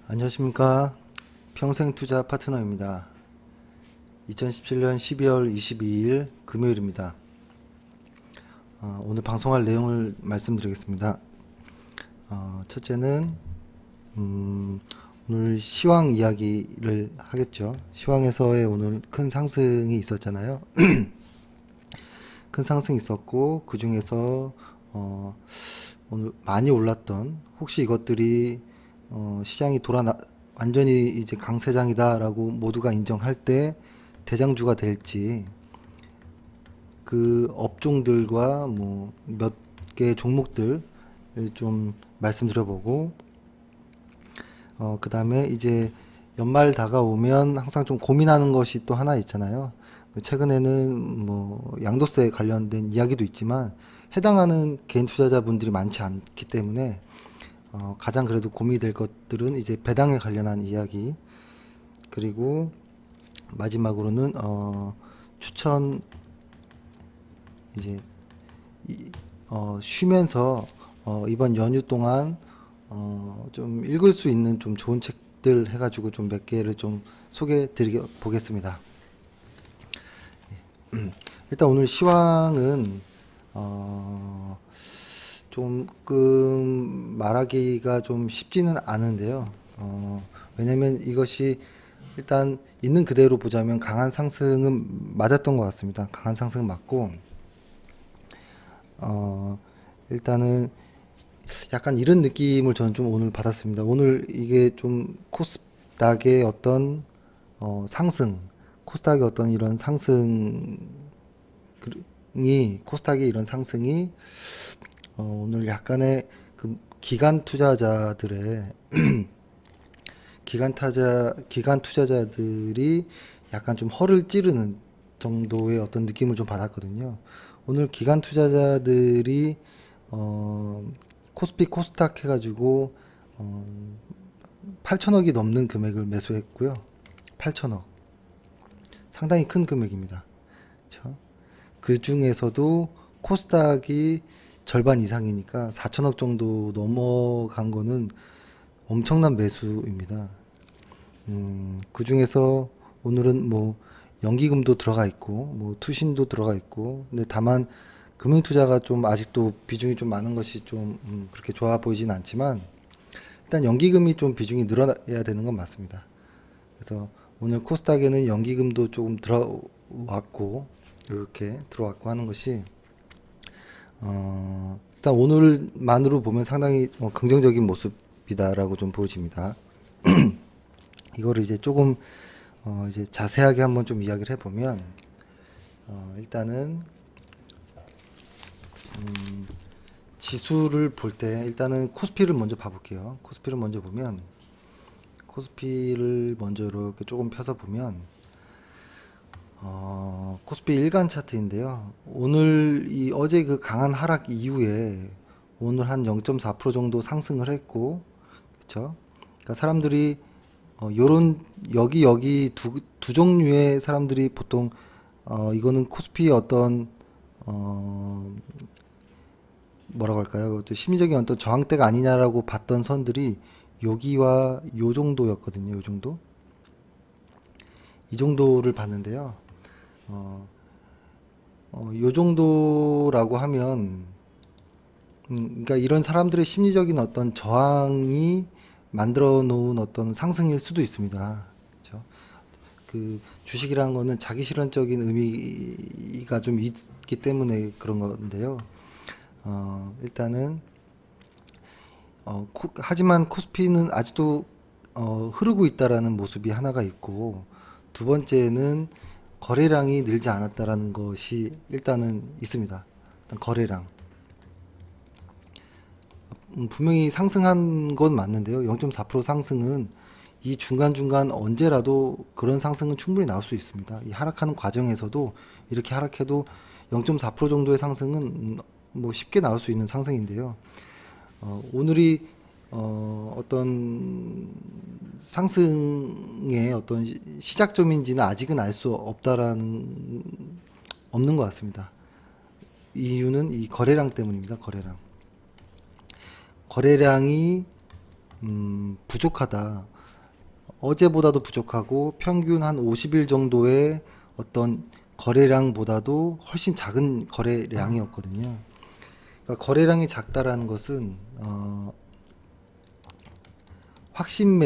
안녕하십니까. 평생투자 파트너입니다. 2017년 12월 22일 금요일입니다. 오늘 방송할 내용을 말씀드리겠습니다. 첫째는 오늘 시황 이야기를 하겠죠. 시황에서의 오늘 큰 상승이 있었잖아요. 큰 상승이 있었고, 그 중에서 오늘 많이 올랐던, 혹시 이것들이 시장이 완전히 이제 강세장이다라고 모두가 인정할 때 대장주가 될지, 그 업종들과 뭐 몇 개 종목들을 좀 말씀드려보고, 그 다음에 이제 연말 다가오면 항상 좀 고민하는 것이 또 하나 있잖아요. 최근에는 뭐 양도세 관련된 이야기도 있지만 해당하는 개인 투자자분들이 많지 않기 때문에 가장 그래도 고민이 될 것들은 이제 배당에 관련한 이야기, 그리고 마지막으로는 추천, 이제 쉬면서 이번 연휴 동안 좀 읽을 수 있는 좀 좋은 책들 해가지고 좀 몇 개를 좀 소개해 드려 보겠습니다. 일단 오늘 시황은 조금 말하기가 좀 쉽지는 않은데요. 왜냐면 이것이 일단 있는 그대로 보자면 강한 상승은 맞았던 것 같습니다. 강한 상승은 맞고, 일단은 약간 이런 느낌을 저는 좀 오늘 받았습니다. 오늘 이게 좀 코스닥의 어떤 상승, 코스닥의 어떤 이런 상승이, 코스닥의 이런 상승이 오늘 약간의 그 기관 투자자들의 기관 투자자들이 약간 좀 허를 찌르는 정도의 어떤 느낌을 좀 받았거든요. 오늘 기관 투자자들이 코스피 코스닥 해가지고 8천억이 넘는 금액을 매수했고요. 8천억, 상당히 큰 금액입니다. 그렇죠? 그 중에서도 코스닥이 절반 이상이니까 4천억 정도 넘어간 거는 엄청난 매수입니다. 그 중에서 오늘은 뭐 연기금도 들어가 있고 뭐 투신도 들어가 있고, 근데 다만 금융투자가 좀 아직도 비중이 좀 많은 것이 좀 그렇게 좋아 보이진 않지만, 일단 연기금이 좀 비중이 늘어나야 되는 건 맞습니다. 그래서 오늘 코스닥에는 연기금도 조금 들어왔고, 이렇게 들어왔고 하는 것이 일단 오늘만으로 보면 상당히 긍정적인 모습이다라고 좀 보여집니다. 이거를 이제 조금 이제 자세하게 한번 좀 이야기를 해보면, 일단은 지수를 볼 때 일단은 코스피를 먼저 봐볼게요. 코스피를 먼저 보면, 코스피를 먼저 이렇게 조금 펴서 보면 코스피 일간 차트인데요. 오늘 어제 그 강한 하락 이후에 오늘 한 0.4% 정도 상승을 했고, 그쵸? 그러니까 사람들이 요런 여기 두 종류의 사람들이 보통 이거는 코스피의 어떤 뭐라고 할까요? 심리적인 어떤 저항대가 아니냐라고 봤던 선들이 여기와 요 정도였거든요. 요 정도? 이 정도를 봤는데요. 요 정도라고 하면, 그러니까 이런 사람들의 심리적인 어떤 저항이 만들어 놓은 어떤 상승일 수도 있습니다. 그렇죠? 그 주식이라는 거는 자기 실현적인 의미가 좀 있기 때문에 그런 건데요. 일단은 하지만 코스피는 아직도 흐르고 있다라는 모습이 하나가 있고, 두 번째는 거래량이 늘지 않았다라는 것이 일단은 있습니다. 일단 거래량 분명히 상승한 건 맞는데요. 0.4% 상승은 이 중간중간 언제라도 그런 상승은 충분히 나올 수 있습니다. 이 하락하는 과정에서도 이렇게 하락해도 0.4% 정도의 상승은 뭐 쉽게 나올 수 있는 상승인데요. 오늘이 어떤 상승의 어떤 시작점인지는 아직은 알 수 없다라는 없는 것 같습니다. 이유는 이 거래량 때문입니다. 거래량이 부족하다. 어제보다도 부족하고 평균 한 50일 정도의 어떤 거래량보다도 훨씬 작은 거래량이었거든요. 그러니까 거래량이 작다라는 것은 확신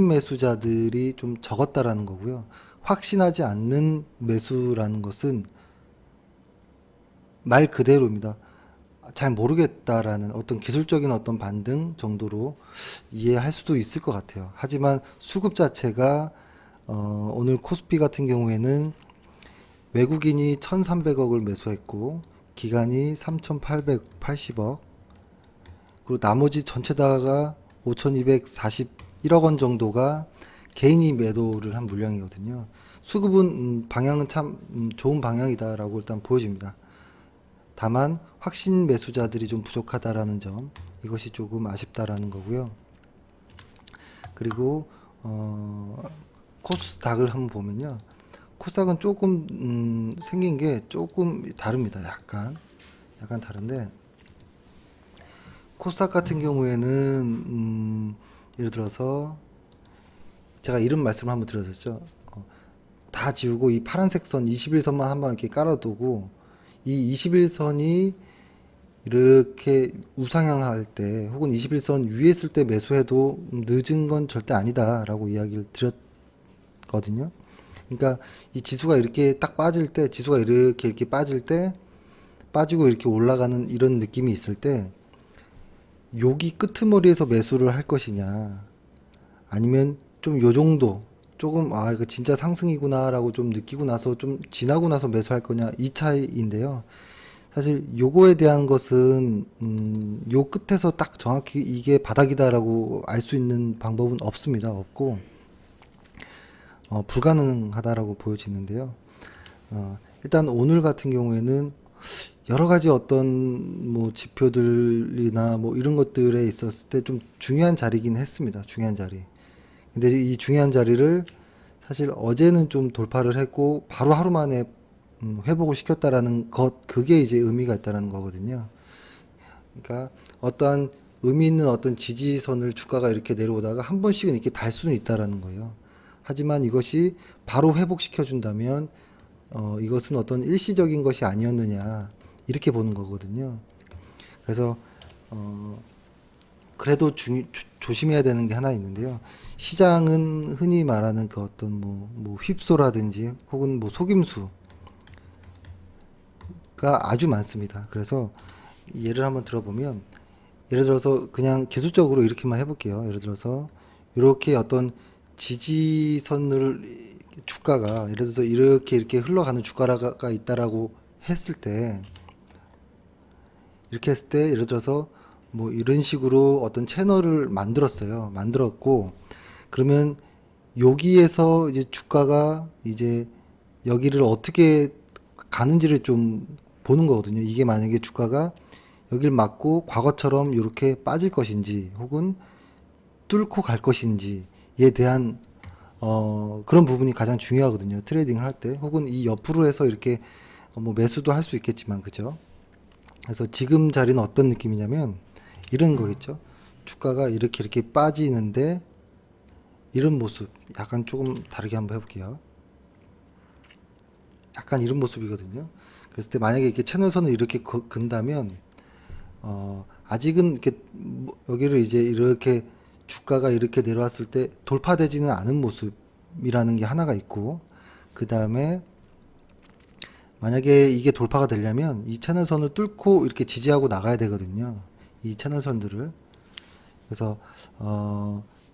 매수자들이 좀 적었다라는 거고요. 확신하지 않는 매수라는 것은 말 그대로입니다. 잘 모르겠다라는 어떤 기술적인 어떤 반등 정도로 이해할 수도 있을 것 같아요. 하지만 수급 자체가 오늘 코스피 같은 경우에는 외국인이 1,300억을 매수했고 기관이 3,880억, 그리고 나머지 전체 다가 5,241억 원 정도가 개인이 매도를 한 물량이거든요. 수급은 방향은 참 좋은 방향이다라고 일단 보여집니다. 다만 확신 매수자들이 좀 부족하다라는 점, 이것이 조금 아쉽다라는 거고요. 그리고 코스닥을 한번 보면요, 코스닥은 조금 생긴 게 조금 다릅니다. 약간 다른데, 코스닥 같은 경우에는 예를 들어서 제가 이런 말씀을 한번 드렸었죠. 다 지우고 이 파란색 선 21선만 한번 이렇게 깔아두고, 이 21선이 이렇게 우상향할 때 혹은 21선 위에 있을 때 매수해도 늦은 건 절대 아니다 라고 이야기를 드렸거든요. 그러니까 이 지수가 이렇게 딱 빠질 때, 지수가 이렇게 빠질 때, 빠지고 이렇게 올라가는 이런 느낌이 있을 때, 여기 끄트머리에서 매수를 할 것이냐, 아니면 좀 요 정도, 조금 이거 진짜 상승이구나 라고 좀 느끼고 나서 좀 지나고 나서 매수할 거냐, 이 차이인데요. 사실 요거에 대한 것은 요 끝에서 딱 정확히 이게 바닥이다 라고 알 수 있는 방법은 없습니다. 없고 불가능하다라고 보여지는데요. 일단 오늘 같은 경우에는 여러 가지 어떤 뭐 지표들이나 뭐 이런 것들에 있었을 때 좀 중요한 자리긴 했습니다. 중요한 자리. 근데 이 중요한 자리를 사실 어제는 좀 돌파를 했고 바로 하루 만에 회복을 시켰다라는 것, 그게 이제 의미가 있다라는 거거든요. 그러니까 어떠한 의미 있는 어떤 지지선을 주가가 이렇게 내려오다가 한 번씩은 이렇게 달 수는 있다라는 거예요. 하지만 이것이 바로 회복시켜 준다면 이것은 어떤 일시적인 것이 아니었느냐, 이렇게 보는 거거든요. 그래서 그래도 조심해야 되는 게 하나 있는데요. 시장은 흔히 말하는 그 어떤 뭐 휩소라든지 혹은 뭐 속임수가 아주 많습니다. 그래서 예를 한번 들어보면, 예를 들어서 그냥 기술적으로 이렇게만 해볼게요. 예를 들어서 이렇게 어떤 지지선을 주가가 예를 들어서 이렇게 흘러가는 주가가 있다라고 했을 때, 이렇게 했을 때 예를 들어서 뭐 이런 식으로 어떤 채널을 만들었고, 그러면 여기에서 이제 주가가 이제 여기를 어떻게 가는지를 좀 보는 거거든요. 이게 만약에 주가가 여길 맞고 과거처럼 이렇게 빠질 것인지 혹은 뚫고 갈 것인지에 대한 그런 부분이 가장 중요하거든요. 트레이딩을 할 때, 혹은 이 옆으로 해서 이렇게 뭐 매수도 할 수 있겠지만, 그죠? 그래서 지금 자리는 어떤 느낌이냐면 이런 거겠죠. 주가가 이렇게 빠지는데 이런 모습, 약간 조금 다르게 한번 해볼게요. 약간 이런 모습이거든요. 그랬을 때 만약에 이렇게 채널선을 이렇게 근다면 아직은 이렇게 여기를 이제 이렇게 주가가 이렇게 내려왔을 때 돌파되지는 않은 모습이라는 게 하나가 있고, 그 다음에 만약에 이게 돌파가 되려면 이 채널선을 뚫고 이렇게 지지하고 나가야 되거든요. 이 채널선들을. 그래서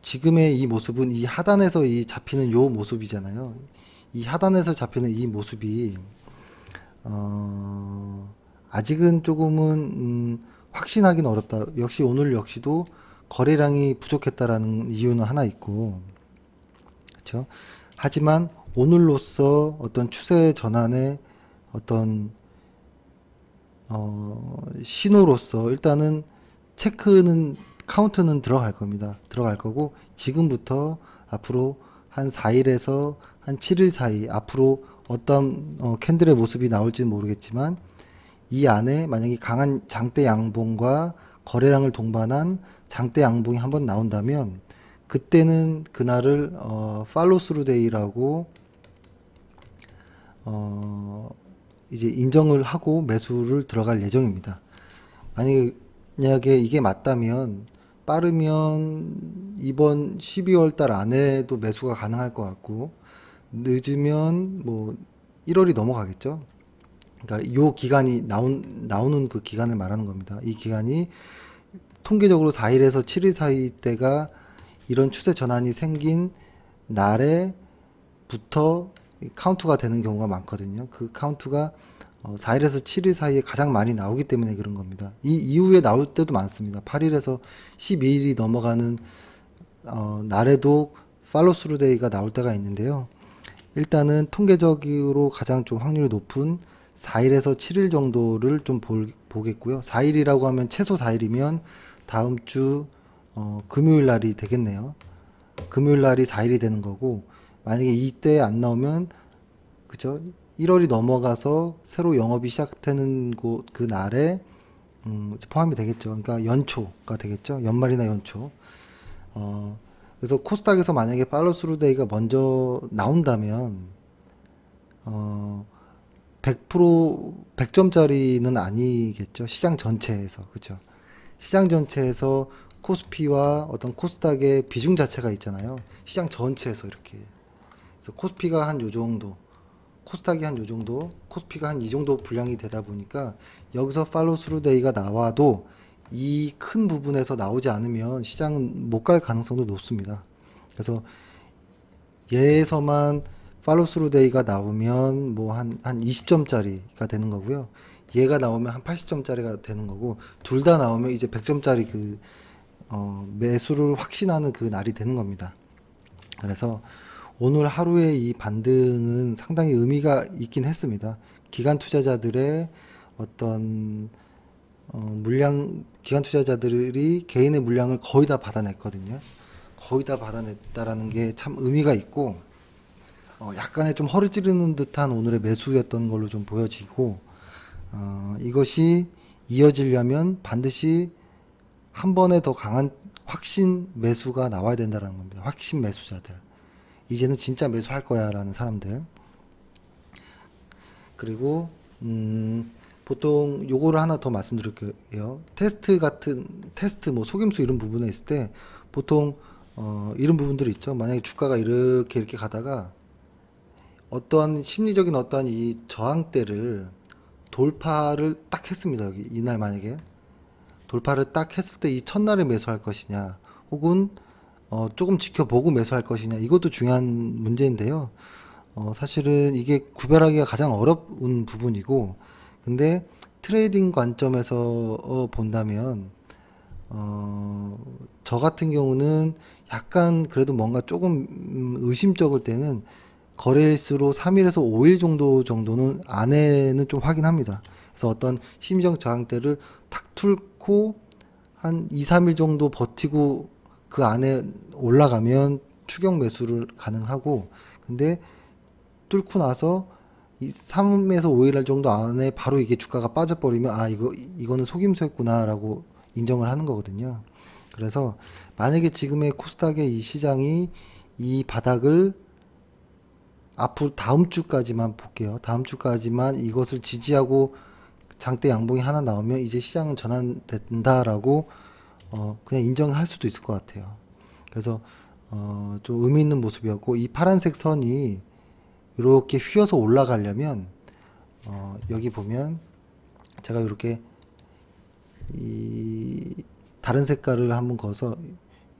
지금의 이 모습은 이 하단에서 이 잡히는 요 모습이잖아요. 이 하단에서 잡히는 이 모습이 아직은 조금은 확신하기는 어렵다. 역시 오늘 역시도 거래량이 부족했다라는 이유는 하나 있고, 그렇죠? 하지만 오늘로써 어떤 추세 전환의 어떤 신호로서 일단은 체크는, 카운트는 들어갈 겁니다. 들어갈 거고, 지금부터 앞으로 한 4일에서 한 7일 사이, 앞으로 어떤 캔들의 모습이 나올지는 모르겠지만 이 안에 만약에 강한 장대 양봉과 거래량을 동반한 장대 양봉이 한번 나온다면 그때는 그날을 팔로우 스루 데이라고 이제 인정을 하고 매수를 들어갈 예정입니다. 만약에 이게 맞다면 빠르면 이번 12월 달 안에도 매수가 가능할 것 같고 늦으면 뭐 1월이 넘어가겠죠. 그러니까 요 기간이 나오는 그 기간을 말하는 겁니다. 이 기간이 통계적으로 4일에서 7일 사이 때가 이런 추세 전환이 생긴 날에부터 카운트가 되는 경우가 많거든요. 그 카운트가 4일에서 7일 사이에 가장 많이 나오기 때문에 그런 겁니다. 이 이후에 나올 때도 많습니다. 8일에서 12일이 넘어가는 날에도 팔로우 스루 데이가 나올 때가 있는데요. 일단은 통계적으로 가장 좀 확률이 높은 4일에서 7일 정도를 좀 보겠고요. 4일이라고 하면 최소 4일이면 다음 주 금요일 날이 되겠네요. 금요일 날이 4일이 되는 거고 만약에 이때 안 나오면 그죠? 1월이 넘어가서 새로 영업이 시작되는 그 날에 포함이 되겠죠. 그러니까 연초가 되겠죠. 연말이나 연초. 그래서 코스닥에서 만약에 팔로우 스루 데이가 먼저 나온다면 100% 100점짜리는 아니겠죠. 시장 전체에서. 그죠? 시장 전체에서 코스피와 어떤 코스닥의 비중 자체가 있잖아요. 시장 전체에서 이렇게. 그래서 코스피가 한 요 정도, 코스닥이 한 요 정도, 코스피가 한 이 정도 분량이 되다 보니까 여기서 팔로우 스루 데이가 나와도 이 큰 부분에서 나오지 않으면 시장은 못 갈 가능성도 높습니다. 그래서 얘에서만 팔로우 스루 데이가 나오면 뭐 한 20점짜리가 되는 거고요. 얘가 나오면 한 80점짜리가 되는 거고 둘 다 나오면 이제 100점짜리 그 매수를 확신하는 그 날이 되는 겁니다. 그래서 오늘 하루의 이 반등은 상당히 의미가 있긴 했습니다. 기관 투자자들의 어떤 기관 투자자들이 개인의 물량을 거의 다 받아냈거든요. 거의 다 받아냈다라는 게 참 의미가 있고 약간의 좀 허를 찌르는 듯한 오늘의 매수였던 걸로 좀 보여지고 이것이 이어지려면 반드시 한 번에 더 강한 확신 매수가 나와야 된다는 겁니다. 확신 매수자들. 이제는 진짜 매수할 거야 라는 사람들. 그리고 보통 요거를 하나 더 말씀드릴게요. 테스트 뭐 속임수 이런 부분에 있을 때 보통 이런 부분들이 있죠. 만약에 주가가 이렇게 가다가 어떠한 심리적인 어떠한 이 저항대를 돌파를 딱 했습니다. 여기 이날 만약에 돌파를 딱 했을 때 이 첫날에 매수할 것이냐 혹은 조금 지켜보고 매수할 것이냐 이것도 중요한 문제인데요. 사실은 이게 구별하기가 가장 어려운 부분이고 근데 트레이딩 관점에서 본다면 저 같은 경우는 약간 그래도 뭔가 조금 의심쩍을 때는 거래일수로 3일에서 5일 정도는 안에는 좀 확인합니다. 그래서 어떤 심리적 저항대를 탁 뚫고 한 2, 3일 정도 버티고 그 안에 올라가면 추격 매수를 가능하고 근데 뚫고 나서 3에서 5일 정도 안에 바로 이게 주가가 빠져버리면 이거는 속임수였구나 라고 인정을 하는 거거든요. 그래서 만약에 지금의 코스닥의 이 시장이 이 바닥을 앞으로 다음 주까지만 볼게요. 다음 주까지만 이것을 지지하고 장대 양봉이 하나 나오면 이제 시장은 전환된다라고 그냥 인정할 수도 있을 것 같아요. 그래서 좀 의미 있는 모습이었고 이 파란색 선이 이렇게 휘어서 올라가려면 여기 보면 제가 이렇게 이 다른 색깔을 한번 거서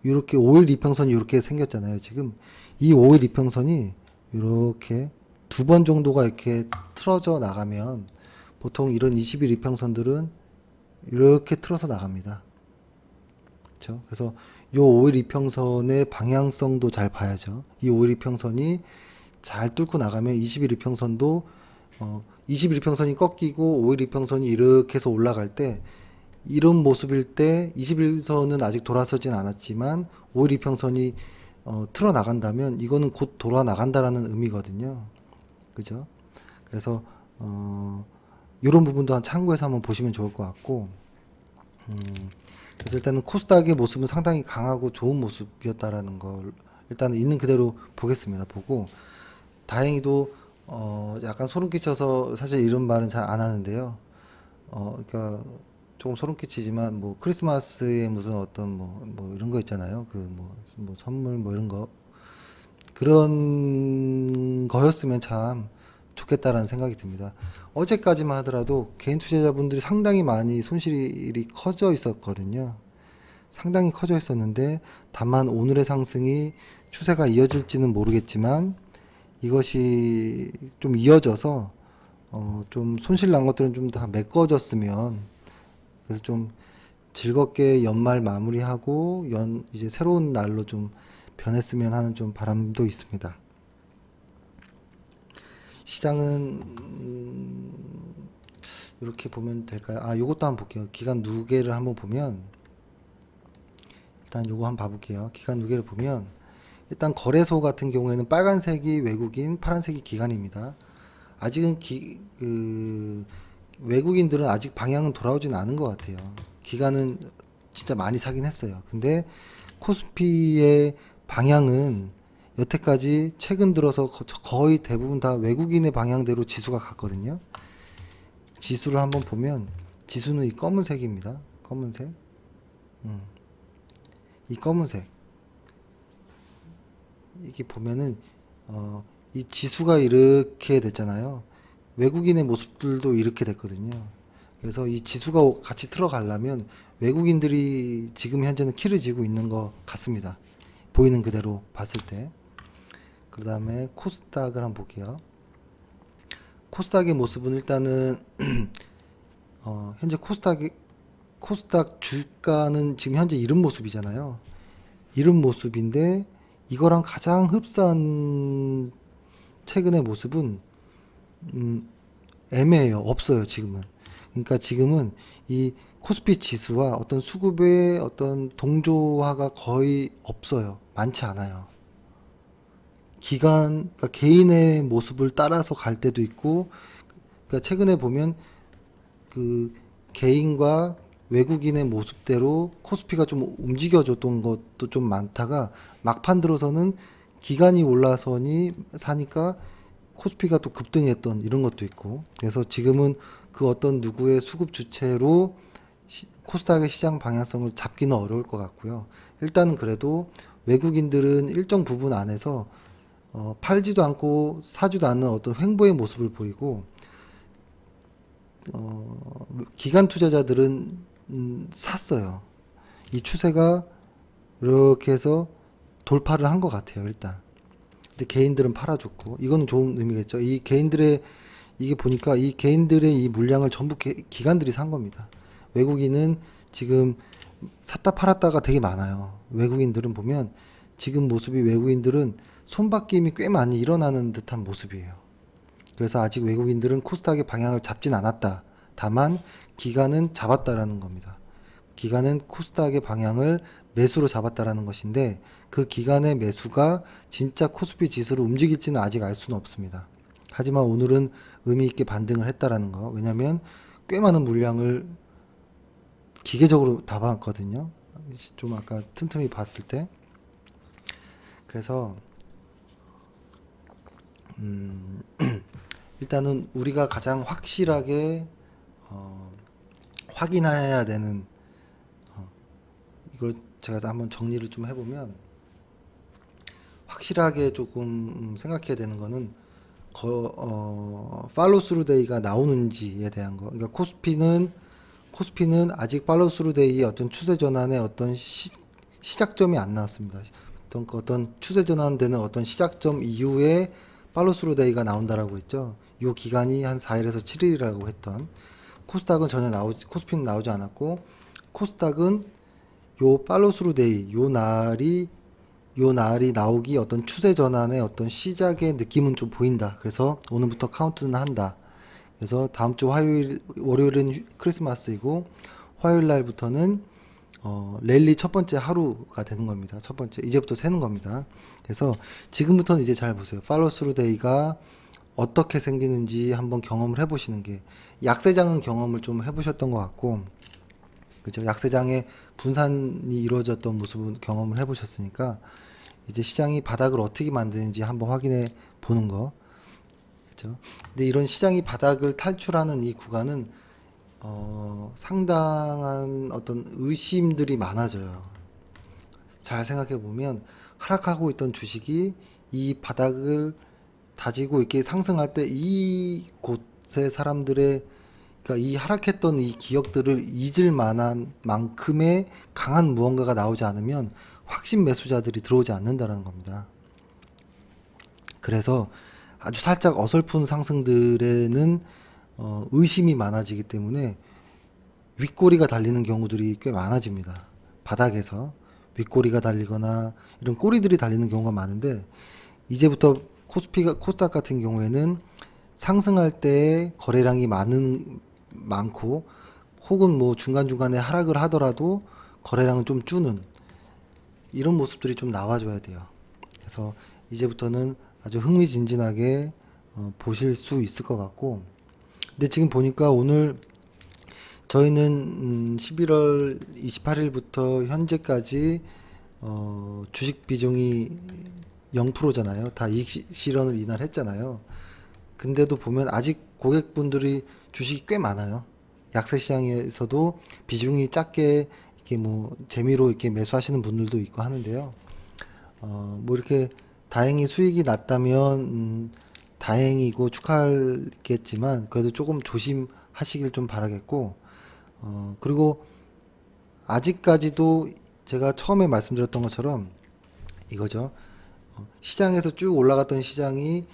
이렇게 5일 이평선이 이렇게 생겼잖아요. 지금 이 5일 이평선이 이렇게 두 번 정도가 이렇게 틀어져 나가면 보통 이런 20일 이평선들은 이렇게 틀어서 나갑니다. 그렇죠? 그래서 이 5일 이평선의 방향성도 잘 봐야죠. 이 5일 이평선이 잘 뚫고 나가면 20일 이평선도 20일 이평선이 꺾이고 5일 이평선이 이렇게 해서 올라갈 때 이런 모습일 때 21선은 아직 돌아서진 않았지만 5일 이평선이 틀어 나간다면 이거는 곧 돌아 나간다라는 의미거든요. 그죠? 그래서 이런 부분도 참고해서 한번 보시면 좋을 것 같고, 그래서 일단은 코스닥의 모습은 상당히 강하고 좋은 모습이었다라는 걸 일단은 있는 그대로 보겠습니다. 보고 다행히도 약간 소름 끼쳐서 사실 이런 말은 잘 안 하는데요. 그러니까 조금 소름 끼치지만 뭐 크리스마스에 무슨 어떤 뭐 이런 거 있잖아요. 그 뭐 선물 뭐 이런 거 그런 거였으면 참 좋겠다라는 생각이 듭니다. 어제까지만 하더라도 개인 투자자분들이 상당히 많이 손실이 커져 있었거든요. 상당히 커져 있었는데 다만 오늘의 상승이 추세가 이어질지는 모르겠지만 이것이 좀 이어져서 좀 손실 난 것들은 좀 다 메꿔졌으면, 그래서 좀 즐겁게 연말 마무리하고 이제 새로운 날로 좀 변했으면 하는 좀 바람도 있습니다. 시장은 이렇게 보면 될까요? 요것도 한번 볼게요. 기간 누계를 한번 보면, 일단 요거 한번 봐볼게요. 기간 누계를 보면 일단 거래소 같은 경우에는 빨간색이 외국인, 파란색이 기관입니다. 아직은 외국인들은 아직 방향은 돌아오진 않은 것 같아요. 기관은 진짜 많이 사긴 했어요. 근데 코스피의 방향은 여태까지 최근 들어서 거의 대부분 다 외국인의 방향대로 지수가 갔거든요. 지수를 한번 보면 지수는 이 검은색입니다. 검은색. 이 검은색. 이게 보면은 이 지수가 이렇게 됐잖아요. 외국인의 모습들도 이렇게 됐거든요. 그래서 이 지수가 같이 들어가려면 외국인들이 지금 현재는 키를 쥐고 있는 것 같습니다. 보이는 그대로 봤을 때. 그 다음에 코스닥을 한번 볼게요. 코스닥의 모습은 일단은 현재 코스닥 주가는 지금 현재 이런 모습이잖아요. 이런 모습인데 이거랑 가장 흡사한 최근의 모습은 애매해요. 없어요, 지금은. 그러니까 지금은 이 코스피 지수와 어떤 수급의 어떤 동조화가 거의 없어요. 많지 않아요. 그러니까 개인의 모습을 따라서 갈 때도 있고, 그러니까 최근에 보면 그 개인과 외국인의 모습대로 코스피가 좀 움직여줬던 것도 좀 많다가 막판 들어서는 기간이 올라서니 사니까 코스피가 또 급등했던 이런 것도 있고, 그래서 지금은 그 어떤 누구의 수급 주체로 코스닥의 시장 방향성을 잡기는 어려울 것 같고요. 일단은 그래도 외국인들은 일정 부분 안에서 팔지도 않고 사지도 않는 어떤 횡보의 모습을 보이고, 기관 투자자들은 샀어요. 이 추세가 이렇게 해서 돌파를 한 것 같아요, 일단. 근데 개인들은 팔아줬고, 이거는 좋은 의미겠죠. 이게 보니까 이 개인들의 이 물량을 전부 기관들이 산 겁니다. 외국인은 지금 샀다 팔았다가 되게 많아요. 외국인들은 보면 지금 모습이 외국인들은 손바뀜이 꽤 많이 일어나는 듯한 모습이에요. 그래서 아직 외국인들은 코스닥의 방향을 잡진 않았다. 다만 기관은 잡았다라는 겁니다. 기관은 코스닥의 방향을 매수로 잡았다라는 것인데 그 기관의 매수가 진짜 코스피 지수를 움직일지는 아직 알 수는 없습니다. 하지만 오늘은 의미 있게 반등을 했다라는 거. 왜냐면 꽤 많은 물량을 기계적으로 다 봤거든요. 좀 아까 틈틈이 봤을 때. 그래서 일단은 우리가 가장 확실하게 확인해야 되는 이걸 제가 한번 정리를 좀 해보면 확실하게 조금 생각해야 되는 거는 팔로우 스루 데이가 나오는지에 대한 거. 그러니까 코스피는 아직 팔로우 스루 데이의 어떤 추세 전환의 어떤 시작점이 안 나왔습니다. 어떤 추세 전환되는 어떤 시작점 이후에 팔로우 스루 데이가 나온다라고 했죠. 요 기간이 한 4일에서 7일이라고 했던 코스닥은 코스피는 나오지 않았고, 코스닥은 요 팔로우 스루 데이 요 날이 나오기 어떤 추세 전환의 어떤 시작의 느낌은 좀 보인다. 그래서 오늘부터 카운트는 한다. 그래서 다음 주 월요일은 크리스마스이고 화요일 날부터는 랠리 첫 번째 하루가 되는 겁니다. 첫 번째 이제부터 세는 겁니다. 그래서 지금부터는 이제 잘 보세요. 팔로우 스루 데이가 어떻게 생기는지 한번 경험을 해보시는 게, 약세장은 경험을 좀 해보셨던 것 같고, 그죠? 약세장의 분산이 이루어졌던 모습은 경험을 해보셨으니까 이제 시장이 바닥을 어떻게 만드는지 한번 확인해 보는 거, 그죠? 근데 이런 시장이 바닥을 탈출하는 이 구간은 상당한 어떤 의심들이 많아져요. 잘 생각해 보면 하락하고 있던 주식이 이 바닥을 다지고 이렇게 상승할 때 이곳의 사람들의, 그러니까 이 하락했던 이 기억들을 잊을 만한 만큼의 강한 무언가가 나오지 않으면 확신 매수자들이 들어오지 않는다는 겁니다. 그래서 아주 살짝 어설픈 상승들에는 의심이 많아지기 때문에 윗꼬리가 달리는 경우들이 꽤 많아집니다. 바닥에서 윗꼬리가 달리거나 이런 꼬리들이 달리는 경우가 많은데, 이제부터 코스닥 같은 경우에는 상승할 때 거래량이 많고, 혹은 뭐 중간중간에 하락을 하더라도 거래량은 좀 주는 이런 모습들이 좀 나와줘야 돼요. 그래서 이제부터는 아주 흥미진진하게 보실 수 있을 것 같고, 근데 지금 보니까 오늘 저희는 11월 28일부터 현재까지 주식 비중이 0%잖아요. 다 이익 실현을 이날 했잖아요. 근데도 보면 아직 고객분들이 주식이 꽤 많아요. 약세 시장에서도 비중이 작게 이렇게 뭐 재미로 이렇게 매수하시는 분들도 있고 하는데요. 뭐 이렇게 다행히 수익이 났다면 다행이고 축하하겠지만, 그래도 조금 조심하시길 좀 바라겠고, 그리고 아직까지도 제가 처음에 말씀드렸던 것처럼 이거죠. 시장에서 쭉 올라갔던 시장이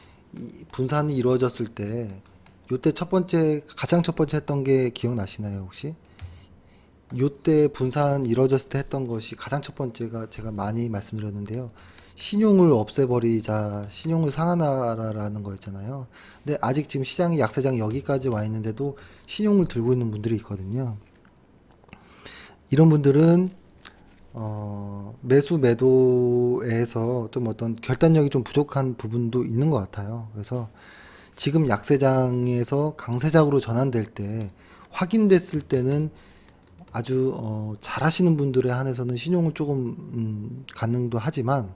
분산이 이루어졌을 때, 요때 가장 첫 번째 했던 게 기억나시나요, 혹시? 요때 분산 이루어졌을 때 했던 것이 가장 첫 번째가 제가 많이 말씀드렸는데요. 신용을 없애버리자, 신용을 상환하라라는 거였잖아요. 근데 아직 지금 시장이, 약세장이 여기까지 와 있는데도 신용을 들고 있는 분들이 있거든요. 이런 분들은 매수 매도에서 좀 어떤 결단력이 좀 부족한 부분도 있는 것 같아요. 그래서 지금 약세장에서 강세장으로 전환될 때, 확인됐을 때는 아주 잘하시는 분들에 한해서는 신용을 조금 가능도 하지만,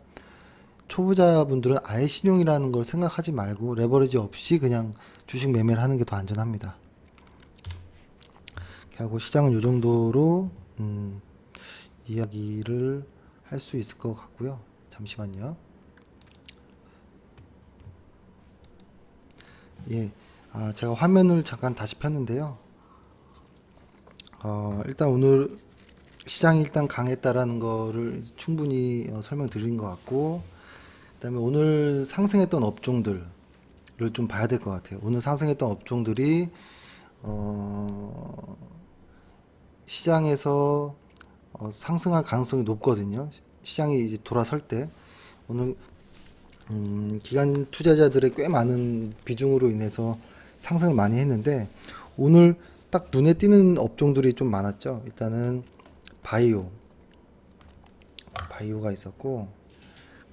초보자분들은 아예 신용이라는 걸 생각하지 말고 레버리지 없이 그냥 주식 매매를 하는 게 더 안전합니다. 이렇게 하고 시장은 이 정도로 이야기를 할 수 있을 것 같고요. 잠시만요. 예, 제가 화면을 잠깐 다시 폈는데요. 일단 오늘 시장이 일단 강했다라는 거를 충분히 설명드린 것 같고, 그다음에 오늘 상승했던 업종들을 좀 봐야 될 것 같아요. 오늘 상승했던 업종들이 시장에서 상승할 가능성이 높거든요. 시장이 이제 돌아설 때. 오늘 기관 투자자들의 꽤 많은 비중으로 인해서 상승을 많이 했는데, 오늘 딱 눈에 띄는 업종들이 좀 많았죠. 일단은 바이오가 있었고,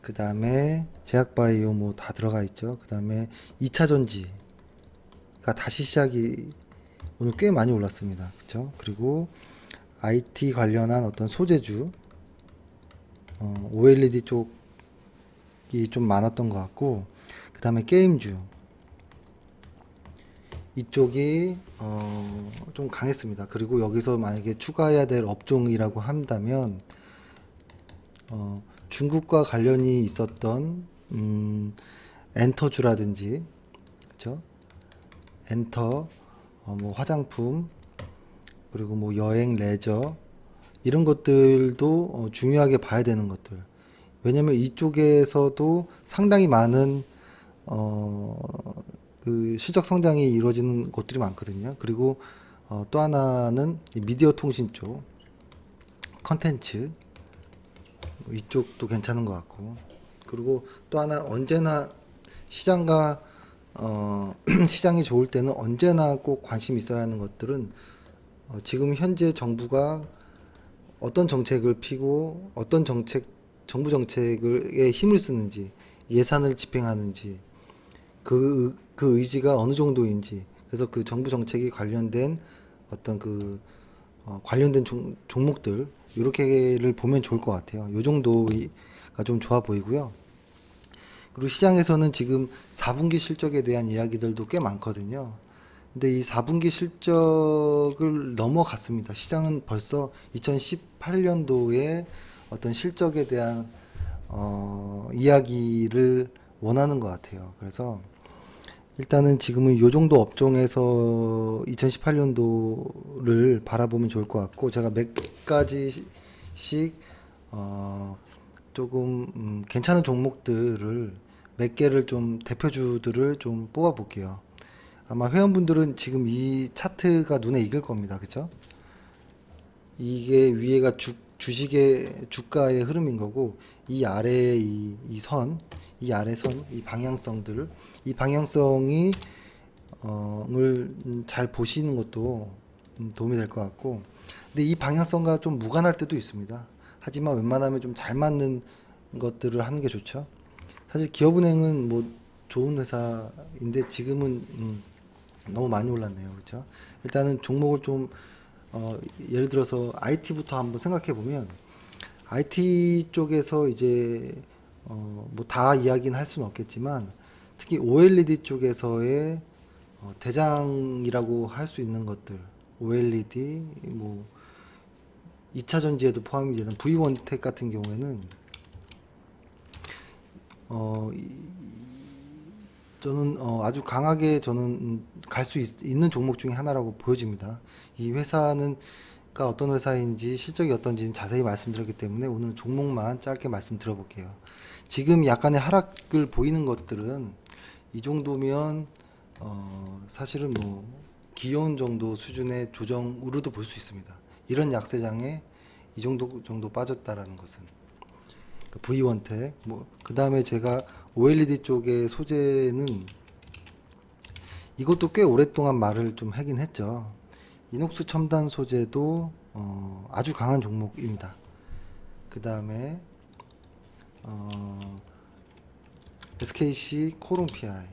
그 다음에 제약바이오 뭐 다 들어가 있죠. 그 다음에 2차 전지가 다시 시작이 오늘 꽤 많이 올랐습니다. 그쵸? 그리고 IT 관련한 어떤 소재주, OLED 쪽이 좀 많았던 것 같고, 그 다음에 게임주 이쪽이 좀 강했습니다. 그리고 여기서 만약에 추가해야 될 업종이라고 한다면 중국과 관련이 있었던 엔터주라든지, 그쵸? 엔터, 뭐 화장품, 그리고 뭐 여행, 레저, 이런 것들도 중요하게 봐야 되는 것들. 왜냐면 이쪽에서도 상당히 많은 그 실적 성장이 이루어지는 곳들이 많거든요. 그리고 또 하나는 미디어 통신 쪽, 컨텐츠, 이쪽도 괜찮은 것 같고, 그리고 또 하나, 언제나 시장과 시장이 좋을 때는 언제나 꼭 관심 있어야 하는 것들은 지금 현재 정부가 어떤 정책을 피고 어떤 정부 정책에 힘을 쓰는지, 예산을 집행하는지, 그 그 의지가 어느 정도인지, 그래서 그 정부 정책이 관련된 어떤 관련된 종목들 이렇게를 보면 좋을 것 같아요. 요 정도가 좀 좋아 보이고요. 그리고 시장에서는 지금 4분기 실적에 대한 이야기들도 꽤 많거든요. 근데 이 4분기 실적을 넘어갔습니다. 시장은 벌써 2018년도에 어떤 실적에 대한 이야기를 원하는 것 같아요. 그래서 일단은 지금은 요 정도 업종에서 2018년도를 바라보면 좋을 것 같고, 제가 몇 가지씩 조금 괜찮은 종목들을 몇 개를 좀 대표주들을 좀 뽑아 볼게요. 아마 회원분들은 지금 이 차트가 눈에 익을 겁니다. 그쵸? 이게 위에가 주식의 주가의 흐름인 거고, 이 아래에 이 선, 이 아래 선, 이 방향성들을, 이 방향성이 잘 보시는 것도 도움이 될 것 같고, 근데 이 방향성과 좀 무관할 때도 있습니다. 하지만 웬만하면 좀 잘 맞는 것들을 하는 게 좋죠. 사실 기업은행은 뭐 좋은 회사인데 지금은 너무 많이 올랐네요. 그렇죠? 일단은 종목을 좀 예를 들어서 IT부터 한번 생각해 보면, IT 쪽에서 이제 뭐 다 이야기는 할 수는 없겠지만, 특히 OLED 쪽에서의 대장이라고 할 수 있는 것들, OLED 뭐 2차 전지에도 포함이 되는 V원텍 같은 경우에는 저는 아주 강하게 저는 갈 수 있는 종목 중에 하나라고 보여집니다. 이 회사는 어떤 회사인지 실적이 어떤지는 자세히 말씀드렸기 때문에 오늘 종목만 짧게 말씀드려볼게요. 지금 약간의 하락을 보이는 것들은 이 정도면 사실은 뭐 귀여운 정도 수준의 조정으로도 볼 수 있습니다. 이런 약세장에 이 정도 빠졌다라는 것은 V원텍, 뭐 그 다음에 제가 OLED 쪽의 소재는 이것도 꽤 오랫동안 말을 좀 하긴 했죠. 이녹스 첨단 소재도 아주 강한 종목입니다. 그 다음에 SKC 코론 PI,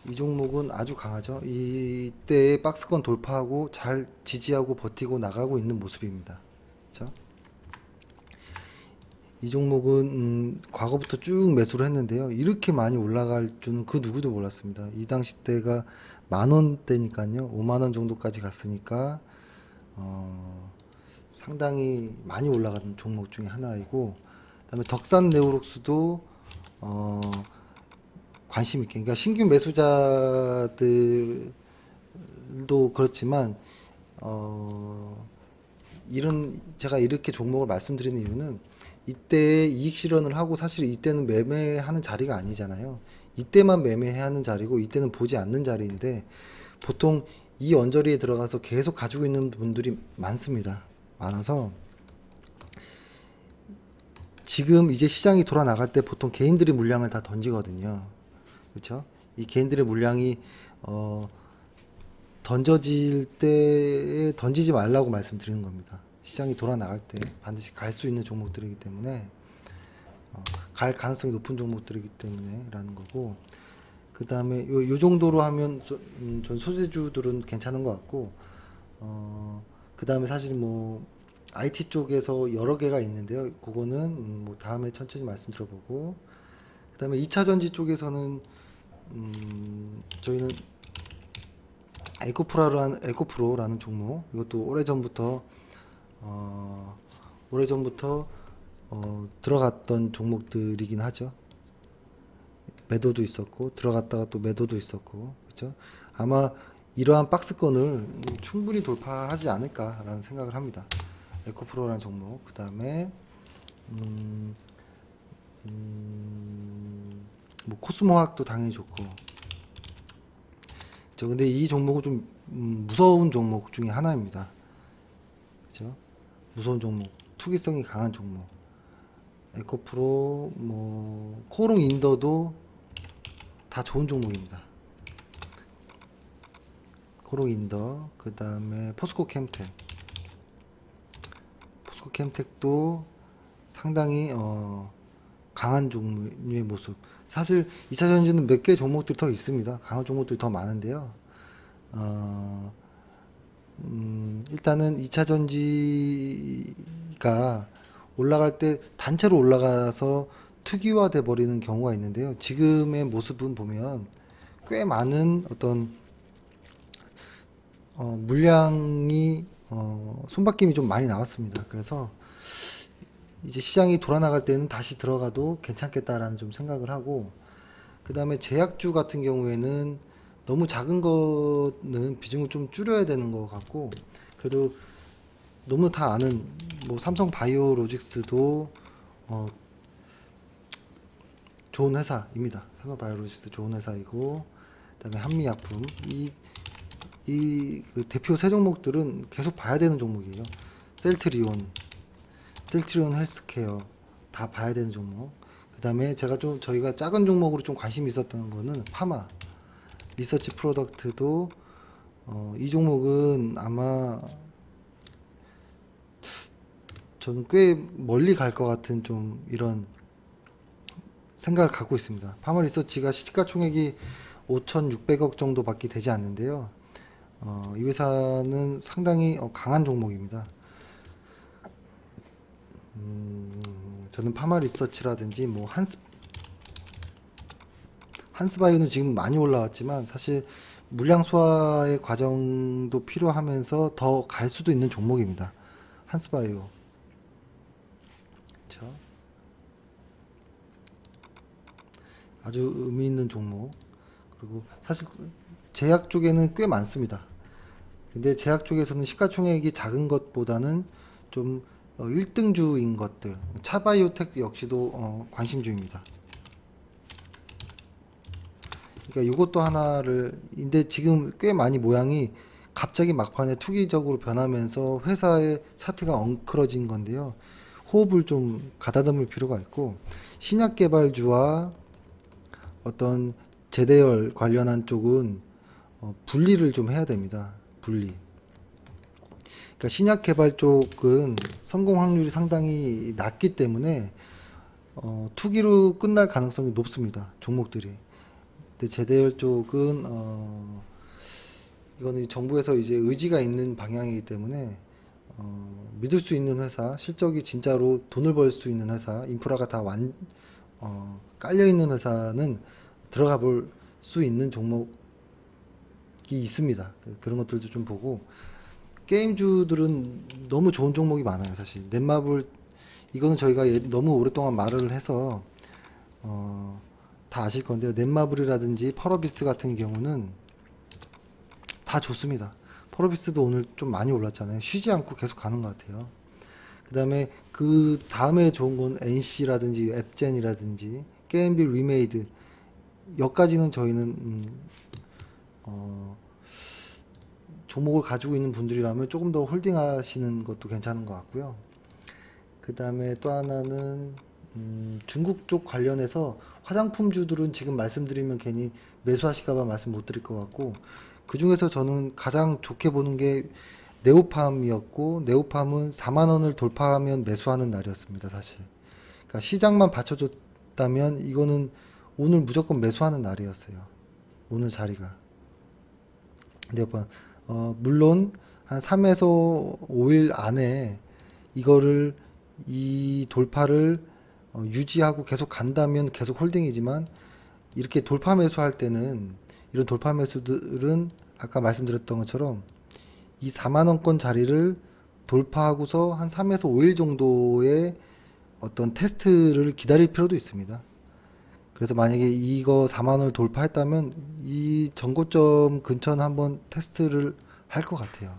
이 종목은 아주 강하죠. 이때의 박스권 돌파하고 잘 지지하고 버티고 나가고 있는 모습입니다. 그렇죠? 이 종목은 과거부터 쭉 매수를 했는데요. 이렇게 많이 올라갈 줄은 그 누구도 몰랐습니다. 이 당시 때가 10,000원대니까요. 50,000원 정도까지 갔으니까 상당히 많이 올라가는 종목 중에 하나이고, 그다음에 덕산 네오록스도 관심 있게, 그러니까 신규 매수자들도 그렇지만 제가 이렇게 종목을 말씀드리는 이유는, 이때 이익 실현을 하고 사실 이때는 매매하는 자리가 아니잖아요. 이때만 매매하는 자리고 이때는 보지 않는 자리인데, 보통 이 언저리에 들어가서 계속 가지고 있는 분들이 많습니다. 많아서 지금 이제 시장이 돌아 나갈 때 보통 개인들이 물량을 다 던지거든요. 그렇죠? 이 개인들의 물량이 던져질 때 던지지 말라고 말씀드리는 겁니다. 시장이 돌아 나갈 때 반드시 갈 수 있는 종목들이기 때문에, 갈 가능성이 높은 종목들이기 때문에 라는 거고, 그 다음에 요 정도로 하면 전 소재주들은 괜찮은 것 같고, 그 다음에 사실 뭐 IT 쪽에서 여러 개가 있는데요. 그거는 뭐 다음에 천천히 말씀드려보고, 그 다음에 2차 전지 쪽에서는 저희는 에코프로라는 종목, 이것도 오래전부터 들어갔던 종목들이긴 하죠. 매도도 있었고 들어갔다가 또 매도도 있었고, 그렇죠? 아마 이러한 박스권을 충분히 돌파하지 않을까라는 생각을 합니다. 에코프로라는 종목, 그 다음에 뭐 코스모학도 당연히 좋고, 그렇죠? 근데 이 종목은 좀 무서운 종목 중에 하나입니다. 그렇죠? 무서운 종목, 투기성이 강한 종목. 에코프로, 뭐 코롱 인더도 다 좋은 종목입니다. 코롱 인더, 그 다음에 포스코 캠텍도 상당히 강한 종류의 모습. 사실 2차 전지는 몇 개 종목들이 더 있습니다. 강한 종목들이 더 많은데요. 어, 일단은 2차 전지가 올라갈 때 단체로 올라가서 투기화돼 버리는 경우가 있는데요. 지금의 모습은 보면 꽤 많은 어떤 물량이 손바뀜이 좀 많이 나왔습니다. 그래서 이제 시장이 돌아나갈 때는 다시 들어가도 괜찮겠다라는 좀 생각을 하고, 그 다음에 제약주 같은 경우에는 너무 작은 거는 비중을 좀 줄여야 되는 것 같고, 그래도 너무 다 아는 뭐 삼성 바이오로직스도 좋은 회사입니다. 삼성 바이오로직스 좋은 회사이고, 그다음에 한미약품 그 대표 세 종목들은 계속 봐야 되는 종목이에요. 셀트리온 헬스케어 다 봐야 되는 종목. 그다음에 저희가 작은 종목으로 좀 관심이 있었던 거는 파마 리서치 프로덕트도 이 종목은 아마 저는 꽤 멀리 갈 것 같은 좀 이런 생각을 갖고 있습니다. 파마 리서치가 시가총액이 5,600억 정도밖에 되지 않는데요. 이 회사는 상당히 강한 종목입니다. 저는 파마 리서치라든지 뭐 한스바이오는 지금 많이 올라왔지만 사실 물량 소화의 과정도 필요하면서 더 갈 수도 있는 종목입니다. 한스바이오. 그렇죠? 아주 의미 있는 종목. 그리고 사실 제약 쪽에는 꽤 많습니다. 근데 제약 쪽에서는 시가총액이 작은 것보다는 좀 1등주인 것들, 차바이오텍 역시도 관심주입니다. 그러니까 이것도 하나를, 근데 지금 꽤 많이 모양이 갑자기 막판에 투기적으로 변하면서 회사의 차트가 엉클어진 건데요. 호흡을 좀 가다듬을 필요가 있고, 신약 개발주와 어떤 제대열 관련한 쪽은 분리를 좀 해야 됩니다. 분리. 그러니까 신약 개발 쪽은 성공 확률이 상당히 낮기 때문에 투기로 끝날 가능성이 높습니다. 종목들이. 근데 제대열 쪽은 이거는 정부에서 이제 의지가 있는 방향이기 때문에 믿을 수 있는 회사, 실적이 진짜로 돈을 벌 수 있는 회사, 인프라가 다 깔려 있는 회사는 들어가 볼 수 있는 종목이 있습니다. 그런 것들도 좀 보고, 게임주들은 너무 좋은 종목이 많아요. 사실 넷마블, 이거는 저희가 너무 오랫동안 말을 해서 다 아실 건데요. 넷마블이라든지 펄어비스 같은 경우는 다 좋습니다. 펄어비스도 오늘 좀 많이 올랐잖아요. 쉬지 않고 계속 가는 것 같아요. 그 다음에 그 다음에 좋은 건 NC라든지 앱젠이라든지 게임빌 리메이드, 여기까지는 저희는 종목을 가지고 있는 분들이라면 조금 더 홀딩 하시는 것도 괜찮은 것 같고요. 그 다음에 또 하나는 중국 쪽 관련해서 화장품주들은 지금 말씀드리면 괜히 매수하실까봐 말씀 못 드릴 것 같고, 그 중에서 저는 가장 좋게 보는 게 네오팜이었고, 네오팜은 4만원을 돌파하면 매수하는 날이었습니다. 사실 그러니까 시장만 받쳐줬다면 이거는 오늘 무조건 매수하는 날이었어요. 오늘 자리가. 네오팜 물론 한 3에서 5일 안에 이 돌파를 유지하고 계속 간다면 계속 홀딩이지만, 이렇게 돌파 매수할 때는, 이런 돌파 매수들은 아까 말씀드렸던 것처럼 이 4만원권 자리를 돌파하고서 한 3에서 5일 정도의 어떤 테스트를 기다릴 필요도 있습니다. 그래서 만약에 이거 4만원을 돌파했다면 이 전고점 근처는 한번 테스트를 할 것 같아요.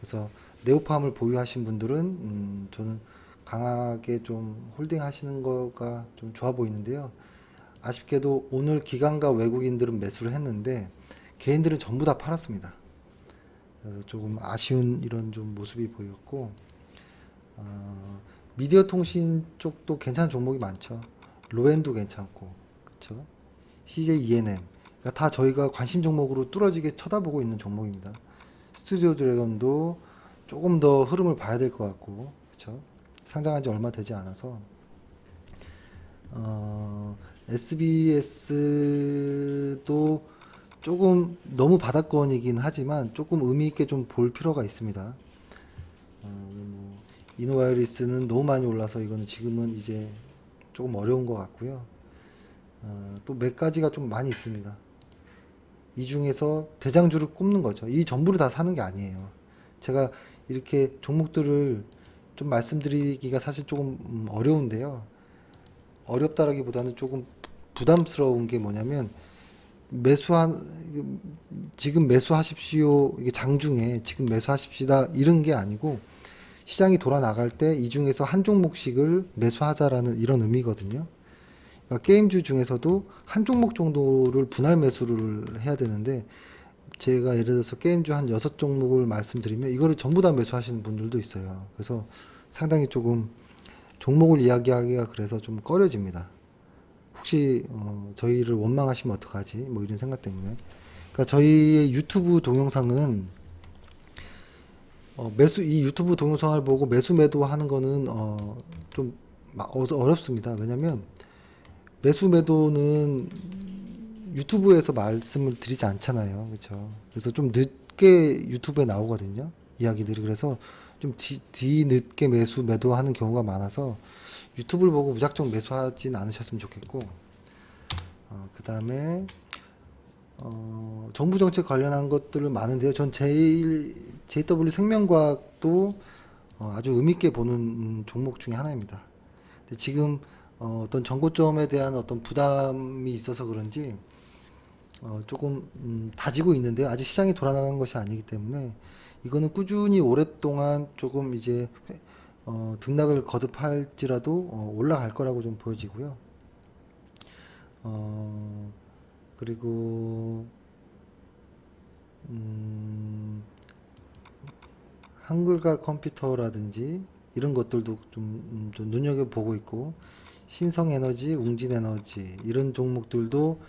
그래서 네오팜을 보유하신 분들은 저는 강하게 좀 홀딩 하시는 거가 좀 좋아 보이는데요. 아쉽게도 오늘 기관과 외국인들은 매수를 했는데 개인들은 전부 다 팔았습니다. 그래서 조금 아쉬운 이런 좀 모습이 보였고, 미디어 통신 쪽도 괜찮은 종목이 많죠. 로엔도 괜찮고, 그렇죠? CJ ENM, 그러니까 다 저희가 관심 종목으로 뚫어지게 쳐다보고 있는 종목입니다. 스튜디오 드래곤도 조금 더 흐름을 봐야 될 것 같고, 그렇죠? 상장한 지 얼마 되지 않아서 SBS도 조금 너무 바닥권이긴 하지만 조금 의미 있게 좀 볼 필요가 있습니다. 뭐 이노바이오리스는 너무 많이 올라서 이거는 지금은 이제 조금 어려운 것 같고요. 또 몇 가지가 좀 많이 있습니다. 이 중에서 대장주를 꼽는 거죠. 이 전부를 다 사는 게 아니에요. 제가 이렇게 종목들을 좀 말씀드리기가 사실 조금 어려운데요. 어렵다라기보다는 조금 부담스러운 게 뭐냐면 지금 매수하십시오, 이게 장중에 지금 매수하십시다 이런 게 아니고 시장이 돌아 나갈 때 이 중에서 한 종목씩을 매수하자라는 이런 의미거든요. 그러니까 게임주 중에서도 한 종목 정도를 분할 매수를 해야 되는데, 제가 예를 들어서 게임주 한 6종목을 말씀드리면 이거를 전부 다 매수하시는 분들도 있어요. 그래서 상당히 조금 종목을 이야기하기가 그래서 좀 꺼려집니다. 혹시 저희를 원망하시면 어떡하지? 뭐 이런 생각 때문에. 그러니까 저희의 유튜브 동영상은 이 유튜브 동영상을 보고 매수 매도 하는 거는 좀 어렵습니다. 왜냐면 매수 매도는 유튜브에서 말씀을 드리지 않잖아요. 그렇죠? 그래서 좀 늦게 유튜브에 나오거든요. 이야기들이. 그래서 좀 뒤늦게 매수 매도하는 경우가 많아서 유튜브를 보고 무작정 매수하진 않으셨으면 좋겠고, 그 다음에 정부 정책 관련한 것들은 많은데요. 전 JW 생명과학도 아주 의미있게 보는 종목 중에 하나입니다. 근데 지금 어떤 정고점에 대한 어떤 부담이 있어서 그런지 조금 다지고 있는데요. 아직 시장이 돌아나간 것이 아니기 때문에 이거는 꾸준히 오랫동안 조금 이제 등락을 거듭할지라도 올라갈 거라고 좀 보여지고요. 그리고 한글과 컴퓨터라든지 이런 것들도 좀 눈여겨보고 있고, 신성에너지, 웅진에너지 이런 종목들도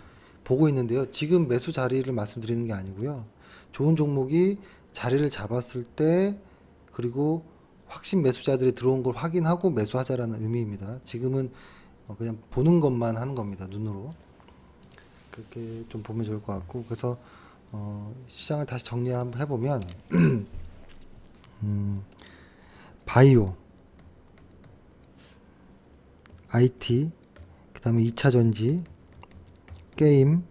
보고 있는데요. 지금 매수 자리를 말씀드리는 게 아니고요. 좋은 종목이 자리를 잡았을 때, 그리고 확신 매수자들이 들어온 걸 확인하고 매수하자라는 의미입니다. 지금은 그냥 보는 것만 하는 겁니다. 눈으로. 그렇게 좀 보면 좋을 것 같고, 그래서 시장을 다시 정리를 한번 해보면 바이오, IT, 그 다음에 2차전지, 게임,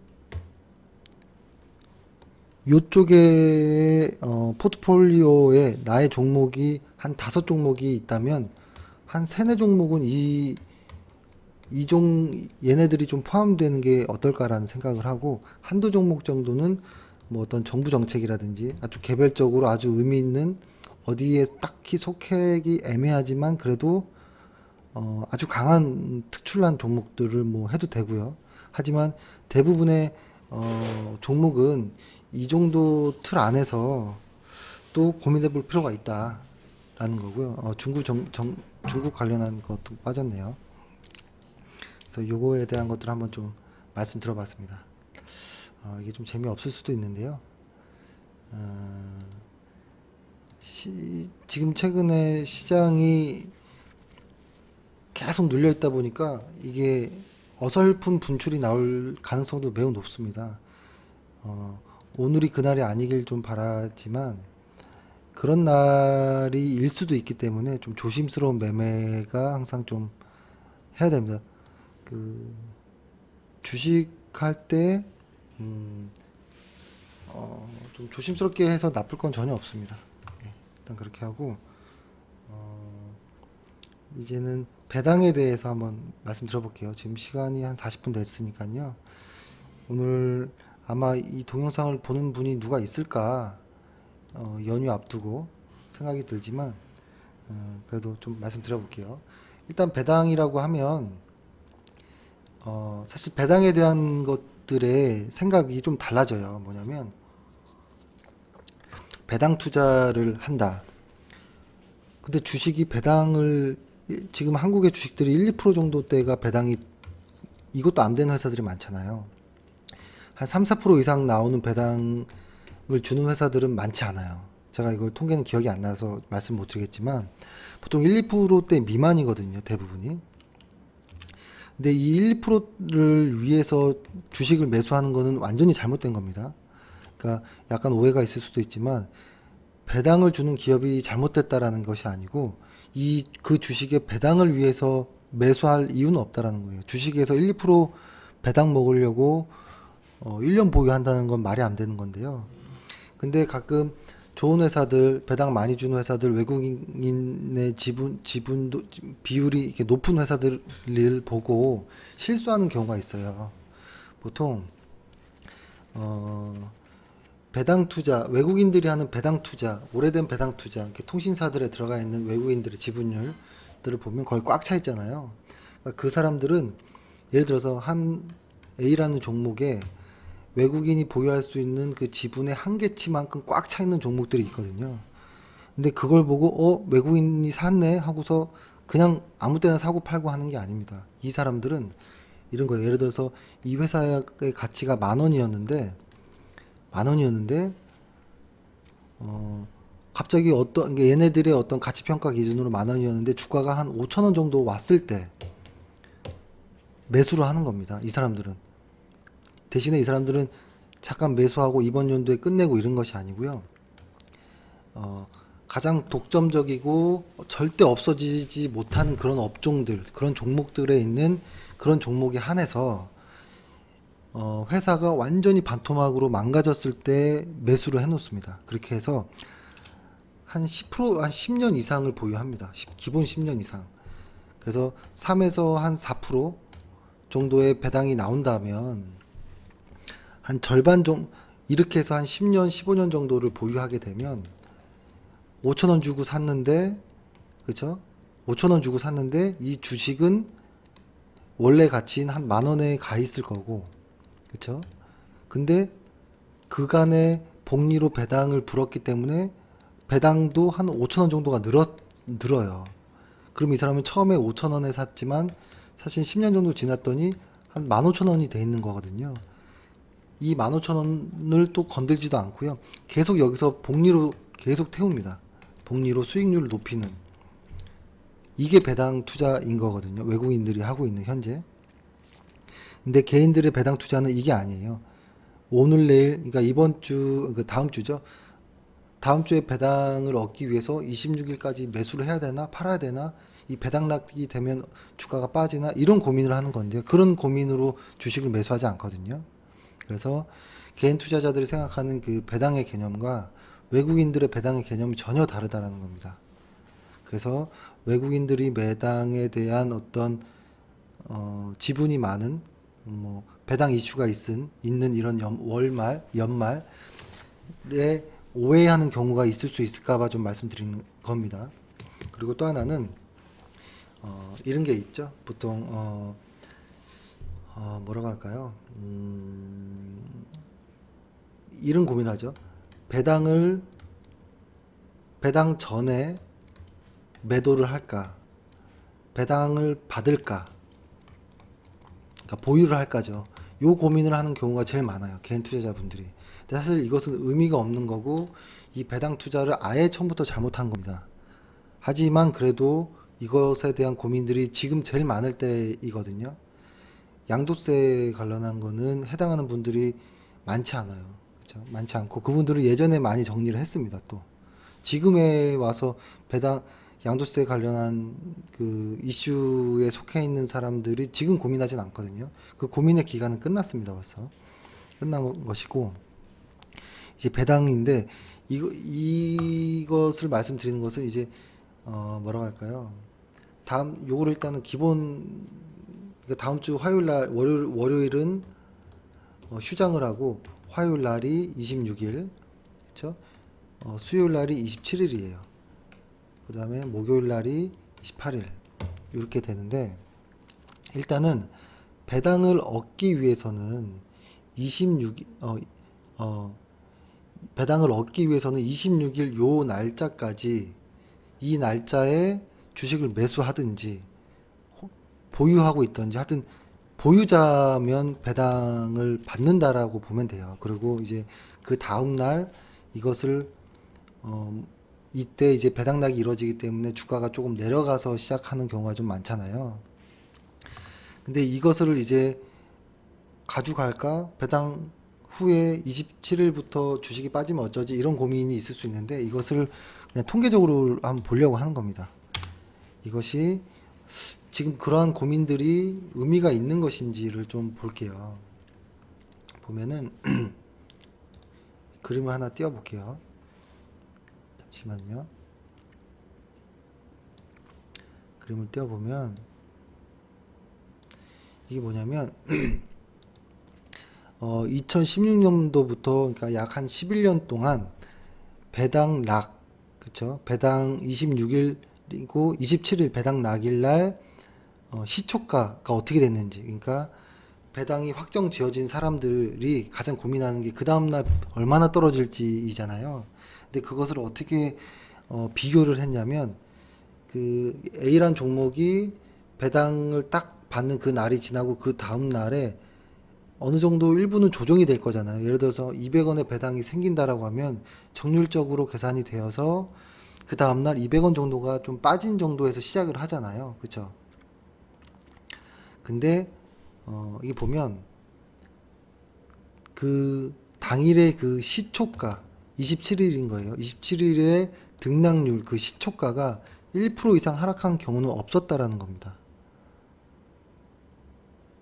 요쪽에 포트폴리오에 나의 종목이 한 5종목이 있다면 한 3-4종목은 얘네들이 좀 포함되는 게 어떨까라는 생각을 하고, 한두 종목 정도는 뭐 어떤 정부 정책이라든지 아주 개별적으로 아주 의미 있는, 어디에 딱히 속하기 애매하지만 그래도 아주 강한 특출난 종목들을 뭐 해도 되고요. 하지만 대부분의 종목은 이 정도 틀 안에서 또 고민해 볼 필요가 있다라는 거고요. 중국 관련한 것도 빠졌네요. 그래서 요거에 대한 것들 한번 좀 말씀 들어봤습니다. 이게 좀 재미없을 수도 있는데요. 지금 최근에 시장이 계속 눌려 있다 보니까 이게 어설픈 분출이 나올 가능성도 매우 높습니다. 오늘이 그날이 아니길 좀 바라지만 그런 날이 일 수도 있기 때문에 좀 조심스러운 매매가 항상 좀 해야 됩니다. 주식할 때 좀 조심스럽게 해서 나쁠 건 전혀 없습니다. 일단 그렇게 하고, 이제는 배당에 대해서 한번 말씀 들어볼게요. 지금 시간이 한 40분 됐으니까요. 오늘 아마 이 동영상을 보는 분이 누가 있을까, 연휴 앞두고 생각이 들지만 그래도 좀 말씀 드려볼게요. 일단 배당이라고 하면 사실 배당에 대한 것들의 생각이 좀 달라져요. 뭐냐면 배당 투자를 한다. 근데 주식이 배당을, 지금 한국의 주식들이 1-2% 정도대가 배당이, 이것도 안 되는 회사들이 많잖아요. 한 3-4% 이상 나오는 배당을 주는 회사들은 많지 않아요. 제가 이걸 통계는 기억이 안 나서 말씀 못 드리겠지만 보통 1-2%대 미만이거든요. 대부분이. 근데 이 1, 2%를 위해서 주식을 매수하는 거는 완전히 잘못된 겁니다. 그러니까 약간 오해가 있을 수도 있지만 배당을 주는 기업이 잘못됐다라는 것이 아니고 그 주식의 배당을 위해서 매수할 이유는 없다라는 거예요. 주식에서 1, 2% 배당 먹으려고 1년 보유한다는 건 말이 안 되는 건데요. 근데 가끔 좋은 회사들, 배당 많이 주는 회사들, 외국인의 지분도 비율이 이렇게 높은 회사들을 보고 실수하는 경우가 있어요. 보통 배당 투자, 외국인들이 하는 배당 투자, 오래된 배당 투자, 이렇게 통신사들에 들어가 있는 외국인들의 지분율들을 보면 거의 꽉 차 있잖아요. 그러니까 그 사람들은 예를 들어서 한 A라는 종목에 외국인이 보유할 수 있는 그 지분의 한계치만큼 꽉 차 있는 종목들이 있거든요. 근데 그걸 보고 외국인이 샀네 하고서 그냥 아무 때나 사고 팔고 하는 게 아닙니다. 이 사람들은 이런 거예요. 예를 들어서 이 회사의 가치가 10,000원이었는데 갑자기 얘네들의 어떤 가치평가 기준으로 10,000원이었는데 주가가 한 5,000원 정도 왔을 때 매수를 하는 겁니다. 이 사람들은. 대신에 이 사람들은 잠깐 매수하고 이번 연도에 끝내고 이런 것이 아니고요. 가장 독점적이고 절대 없어지지 못하는 그런 업종들, 그런 종목들에 있는 그런 종목에 한해서 회사가 완전히 반토막으로 망가졌을 때 매수를 해놓습니다. 그렇게 해서 한 10%, 한 10년 이상을 보유합니다. 기본 10년 이상. 그래서 3에서 한 4% 정도의 배당이 나온다면 한 절반 정도, 이렇게 해서 한 10년, 15년 정도를 보유하게 되면 5,000원 주고 샀는데, 그쵸? 5,000원 주고 샀는데 이 주식은 원래 가치인 한 10,000원에 가 있을 거고, 그쵸? 근데 그간의 복리로 배당을 불었기 때문에 배당도 한 5,000원 정도가 늘어요. 그럼 이 사람은 처음에 5,000원에 샀지만 사실 10년 정도 지났더니 한 15,000원이 돼 있는 거거든요. 이 15,000원을 또 건들지도 않고요. 계속 여기서 복리로 계속 태웁니다. 복리로 수익률을 높이는. 이게 배당 투자인 거거든요. 외국인들이 하고 있는 현재. 근데 개인들의 배당 투자는 이게 아니에요. 오늘 내일, 그러니까 이번 주, 그 다음 주죠. 다음 주에 배당을 얻기 위해서 26일까지 매수를 해야 되나 팔아야 되나, 이 배당 낙이 되면 주가가 빠지나, 이런 고민을 하는 건데요. 그런 고민으로 주식을 매수하지 않거든요. 그래서 개인 투자자들이 생각하는 그 배당의 개념과 외국인들의 배당의 개념이 전혀 다르다라는 겁니다. 그래서 외국인들이 매당에 대한 어떤 지분이 많은 배당 이슈가 있는 이런 연말에 오해하는 경우가 있을 수 있을까봐 좀 말씀드리는 겁니다. 그리고 또 하나는 이런 게 있죠. 보통 뭐라고 할까요? 이런 고민하죠. 배당 전에 매도를 할까? 배당을 받을까? 그러니까 보유를 할까죠. 요 고민을 하는 경우가 제일 많아요. 개인 투자자분들이. 근데 사실 이것은 의미가 없는 거고 이 배당 투자를 아예 처음부터 잘못한 겁니다. 하지만 그래도 이것에 대한 고민들이 지금 제일 많을 때이거든요. 양도세 관련한 거는 해당하는 분들이 많지 않아요. 그렇죠? 많지 않고 그분들은 예전에 많이 정리를 했습니다. 또 지금에 와서 양도세 관련한 그 이슈에 속해 있는 사람들이 지금 고민하진 않거든요. 그 고민의 기간은 끝났습니다. 벌써 끝난 것이고 이제 배당인데 이것을 말씀드리는 것은 이제 뭐라고 할까요? 요거를 일단은 그러니까 다음 주 화요일 날 월요일은 휴장을 하고 화요일 날이 26일, 그렇죠? 수요일 날이 27일이에요. 그 다음에 목요일 날이 28일 이렇게 되는데 일단은 배당을 얻기 위해서는 26일 요 날짜까지 이 날짜에 주식을 매수하든지 보유하고 있든지 하여튼 보유자면 배당을 받는다라고 보면 돼요. 그리고 이제 그 다음날 이것을 이때 이제 배당락이 이루어지기 때문에 주가가 조금 내려가서 시작하는 경우가 좀 많잖아요. 근데 이것을 이제 가져갈까? 배당 후에 27일부터 주식이 빠지면 어쩌지? 이런 고민이 있을 수 있는데 이것을 그냥 통계적으로 한번 보려고 하는 겁니다. 이것이 지금 그러한 고민들이 의미가 있는 것인지를 좀 볼게요. 보면은 그림을 하나 띄워 볼게요. 잠시만요. 그림을 띄워 보면 이게 뭐냐면 2016년도부터 그러니까 약 한 11년 동안 배당 락, 그쵸? 배당 26일이고 27일 배당 락일 날 시초가가 어떻게 됐는지, 그러니까 배당이 확정 지어진 사람들이 가장 고민하는 게 그 다음날 얼마나 떨어질지이잖아요. 근데 그것을 어떻게 비교를 했냐면 그 A란 종목이 배당을 딱 받는 그 날이 지나고 그 다음 날에 어느 정도 일부는 조정이 될 거잖아요. 예를 들어서 200원의 배당이 생긴다라고 하면 정률적으로 계산이 되어서 그 다음날 200원 정도가 좀 빠진 정도에서 시작을 하잖아요. 그쵸? 근데 이게 보면 그 당일의 그 시초가 27일인 거예요. 27일의 등락률 그 시초가가 1% 이상 하락한 경우는 없었다라는 겁니다.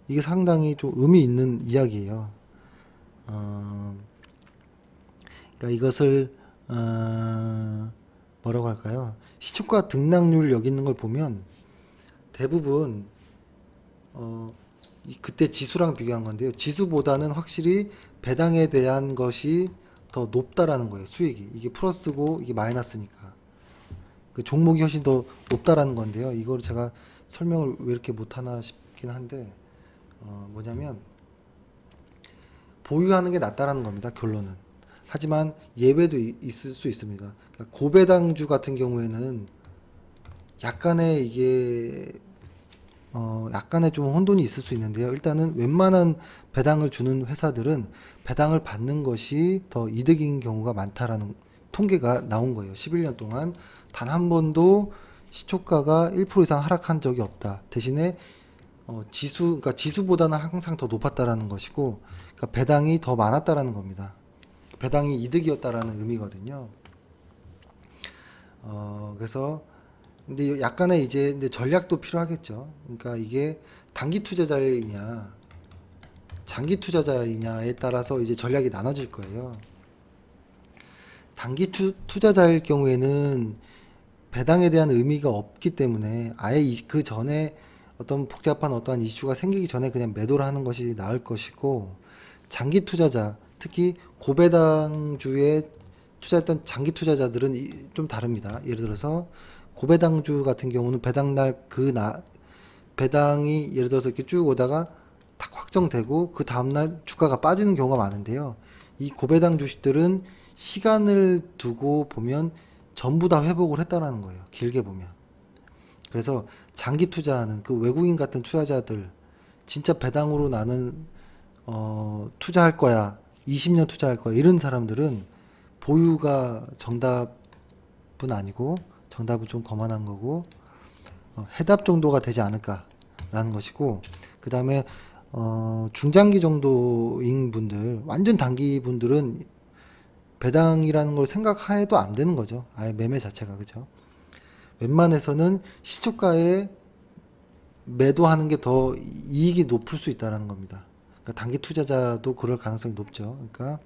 이게 상당히 좀 의미 있는 이야기예요. 그러니까 이것을 뭐라고 할까요? 시초가 등락률 여기 있는 걸 보면 대부분 그때 지수랑 비교한 건데요. 지수보다는 확실히 배당에 대한 것이 더 높다라는 거예요. 수익이 이게 플러스고 이게 마이너스니까 그 종목이 훨씬 더 높다라는 건데요. 이걸 제가 설명을 왜 이렇게 못하나 싶긴 한데 뭐냐면 보유하는 게 낫다라는 겁니다. 결론은. 하지만 예외도 있을 수 있습니다. 그러니까 고배당주 같은 경우에는 약간의 이게 약간의 좀 혼돈이 있을 수 있는데요. 일단은 웬만한 배당을 주는 회사들은 배당을 받는 것이 더 이득인 경우가 많다라는 통계가 나온 거예요. 11년 동안 단 한 번도 시초가가 1% 이상 하락한 적이 없다. 대신에 그러니까 지수보다는 항상 더 높았다라는 것이고, 그러니까 배당이 더 많았다라는 겁니다. 배당이 이득이었다라는 의미거든요. 그래서 근데 약간의 이제 근데 전략도 필요하겠죠. 그러니까 이게 단기 투자자이냐, 장기 투자자이냐에 따라서 이제 전략이 나눠질 거예요. 단기 투자자일 경우에는 배당에 대한 의미가 없기 때문에 아예 그 전에 어떤 복잡한 어떠한 이슈가 생기기 전에 그냥 매도를 하는 것이 나을 것이고, 장기 투자자, 특히 고배당주에 투자했던 장기 투자자들은 좀 다릅니다. 예를 들어서 고배당주 같은 경우는 배당날 배당이 예를 들어서 이렇게 쭉 오다가 딱 확정되고 그 다음날 주가가 빠지는 경우가 많은데요. 이 고배당 주식들은 시간을 두고 보면 전부 다 회복을 했다라는 거예요. 길게 보면. 그래서 장기 투자하는 그 외국인 같은 투자자들, 진짜 배당으로 나는 투자할 거야, 20년 투자할 거야, 이런 사람들은 보유가 정답은 아니고 정답은 좀 거만한 거고 해답 정도가 되지 않을까라는 것이고, 그 다음에 중장기 정도인 분들, 완전 단기 분들은 배당이라는 걸 생각해도 안 되는 거죠. 아예 매매 자체가. 그죠? 웬만해서는 시초가에 매도하는 게 더 이익이 높을 수 있다는 겁니다. 그러니까 단기 투자자도 그럴 가능성이 높죠. 그러니까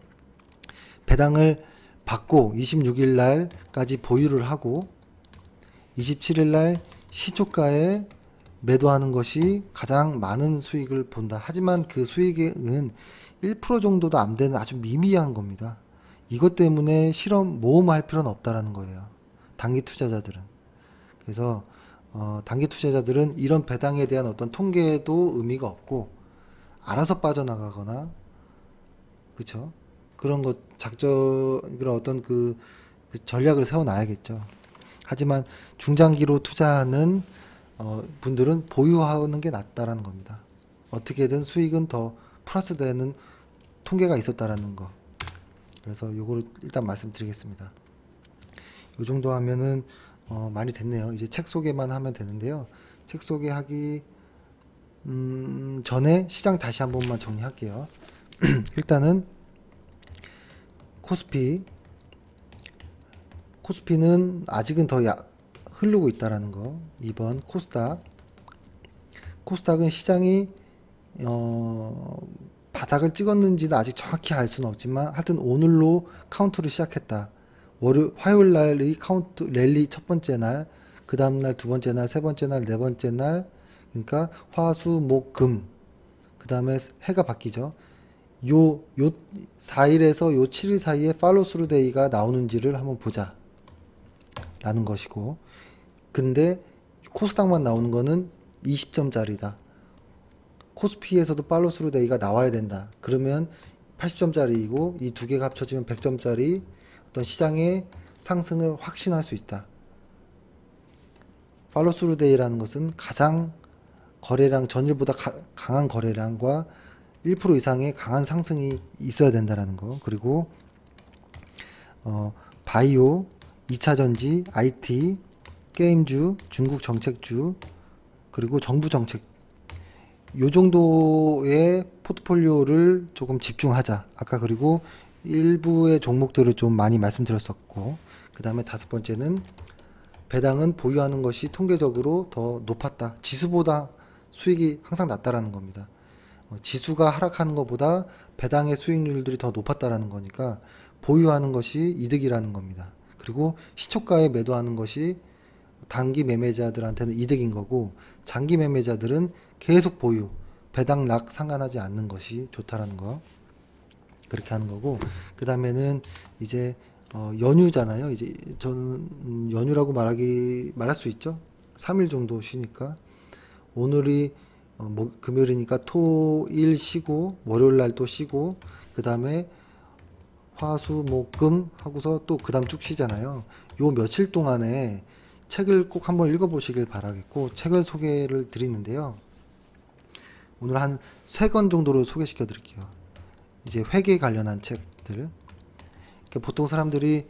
배당을 받고 26일 날까지 보유를 하고 27일 날 시초가에 매도하는 것이 가장 많은 수익을 본다. 하지만 그 수익은 1% 정도도 안 되는 아주 미미한 겁니다. 이것 때문에 실험 모험할 필요는 없다라는 거예요. 단기 투자자들은. 그래서 단기 투자자들은 이런 배당에 대한 어떤 통계도 의미가 없고 알아서 빠져나가거나, 그쵸? 그런 것 그런 어떤 그 전략을 세워놔야겠죠. 하지만 중장기로 투자하는 분들은 보유하는 게 낫다라는 겁니다. 어떻게든 수익은 더 플러스 되는 통계가 있었다라는 거. 그래서 요거를 일단 말씀드리겠습니다. 요 정도 하면은 많이 됐네요. 이제 책 소개만 하면 되는데요. 책 소개하기 전에 시장 다시 한 번만 정리할게요. 일단은 코스피는 아직은 더 흐르고 있다라는 거. 2번 코스닥은 시장이 바닥을 찍었는지는 아직 정확히 알 수는 없지만 하여튼 오늘로 카운트를 시작했다. 화요일 날이 카운트 랠리 첫 번째 날, 그 다음 날 두 번째 날, 세 번째 날, 네 번째 날, 그러니까 화, 수, 목, 금. 그 다음에 해가 바뀌죠. 요 4일에서 요 7일 사이에 팔로우 스루 데이가 나오는지를 한번 보자 라는 것이고, 근데 코스닥만 나오는 거는 20점짜리다. 코스피에서도 팔로우 스루 데이가 나와야 된다. 그러면 80점짜리이고 이 두 개가 합쳐지면 100점짜리 어떤 시장의 상승을 확신할 수 있다. 팔로우 스루 데이라는 것은 가장 거래량, 전일보다 강한 거래량과 1% 이상의 강한 상승이 있어야 된다라는 거. 그리고 바이오, 2차전지, IT, 게임주, 중국 정책주, 그리고 정부 정책, 요 정도의 포트폴리오를 조금 집중하자. 아까 그리고 일부의 종목들을 좀 많이 말씀드렸었고, 그 다음에 다섯 번째는 배당은 보유하는 것이 통계적으로 더 높았다. 지수보다 수익이 항상 낮다라는 겁니다. 지수가 하락하는 것보다 배당의 수익률들이 더 높았다라는 거니까 보유하는 것이 이득이라는 겁니다. 그리고 시초가에 매도하는 것이 단기 매매자들한테는 이득인 거고, 장기 매매자들은 계속 보유, 배당 락 상관하지 않는 것이 좋다라는 거. 그렇게 하는 거고, 그 다음에는 이제 연휴잖아요. 이제 저는 연휴라고 말할 수 있죠. 3일 정도 쉬니까. 오늘이 금요일이니까 토, 일 쉬고, 월요일 날 또 쉬고, 그 다음에 화, 수, 목, 금 하고서 또 그 다음 쭉 쉬잖아요. 요 며칠 동안에 책을 꼭 한번 읽어보시길 바라겠고, 책을 소개를 드리는데요. 오늘 한 3권 정도로 소개시켜 드릴게요. 이제 회계 관련한 책들. 그러니까 보통 사람들이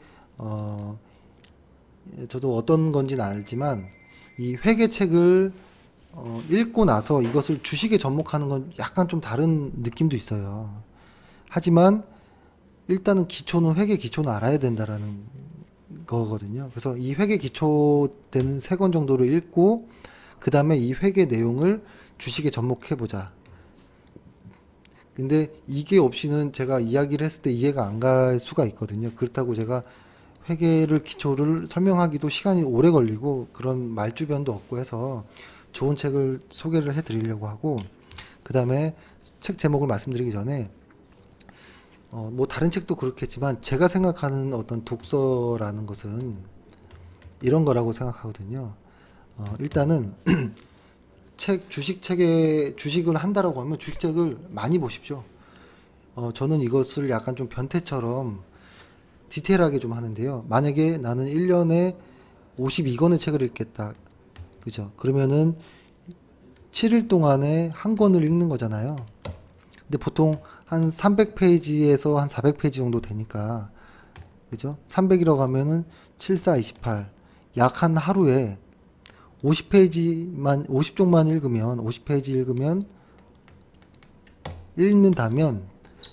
저도 어떤 건지는 알지만 이 회계책을 읽고 나서 이것을 주식에 접목하는 건 약간 좀 다른 느낌도 있어요. 하지만 일단은 기초는, 회계 기초는 알아야 된다라는 거거든요. 그래서 이 회계 기초 되는 3권 정도를 읽고 그 다음에 이 회계 내용을 주식에 접목해 보자. 근데 이게 없이는 제가 이야기를 했을 때 이해가 안 갈 수가 있거든요. 그렇다고 제가 회계를 기초를 설명하기도 시간이 오래 걸리고 그런 말주변도 없고 해서 좋은 책을 소개를 해 드리려고 하고, 그 다음에 책 제목을 말씀드리기 전에 뭐 다른 책도 그렇겠지만 제가 생각하는 어떤 독서라는 것은 이런 거라고 생각하거든요. 일단은 주식을 한다라고 하면 주식책을 많이 보십시오. 저는 이것을 약간 좀 변태처럼 디테일하게 좀 하는데요. 만약에 나는 1년에 52권의 책을 읽겠다. 그죠? 그러면은 7일 동안에 한 권을 읽는 거잖아요. 근데 보통 한 300페이지에서 한 400페이지 정도 되니까, 그죠? 300이라고 하면은 7, 4, 28. 약 한 하루에 50쪽만 읽으면, 50페이지 읽는다면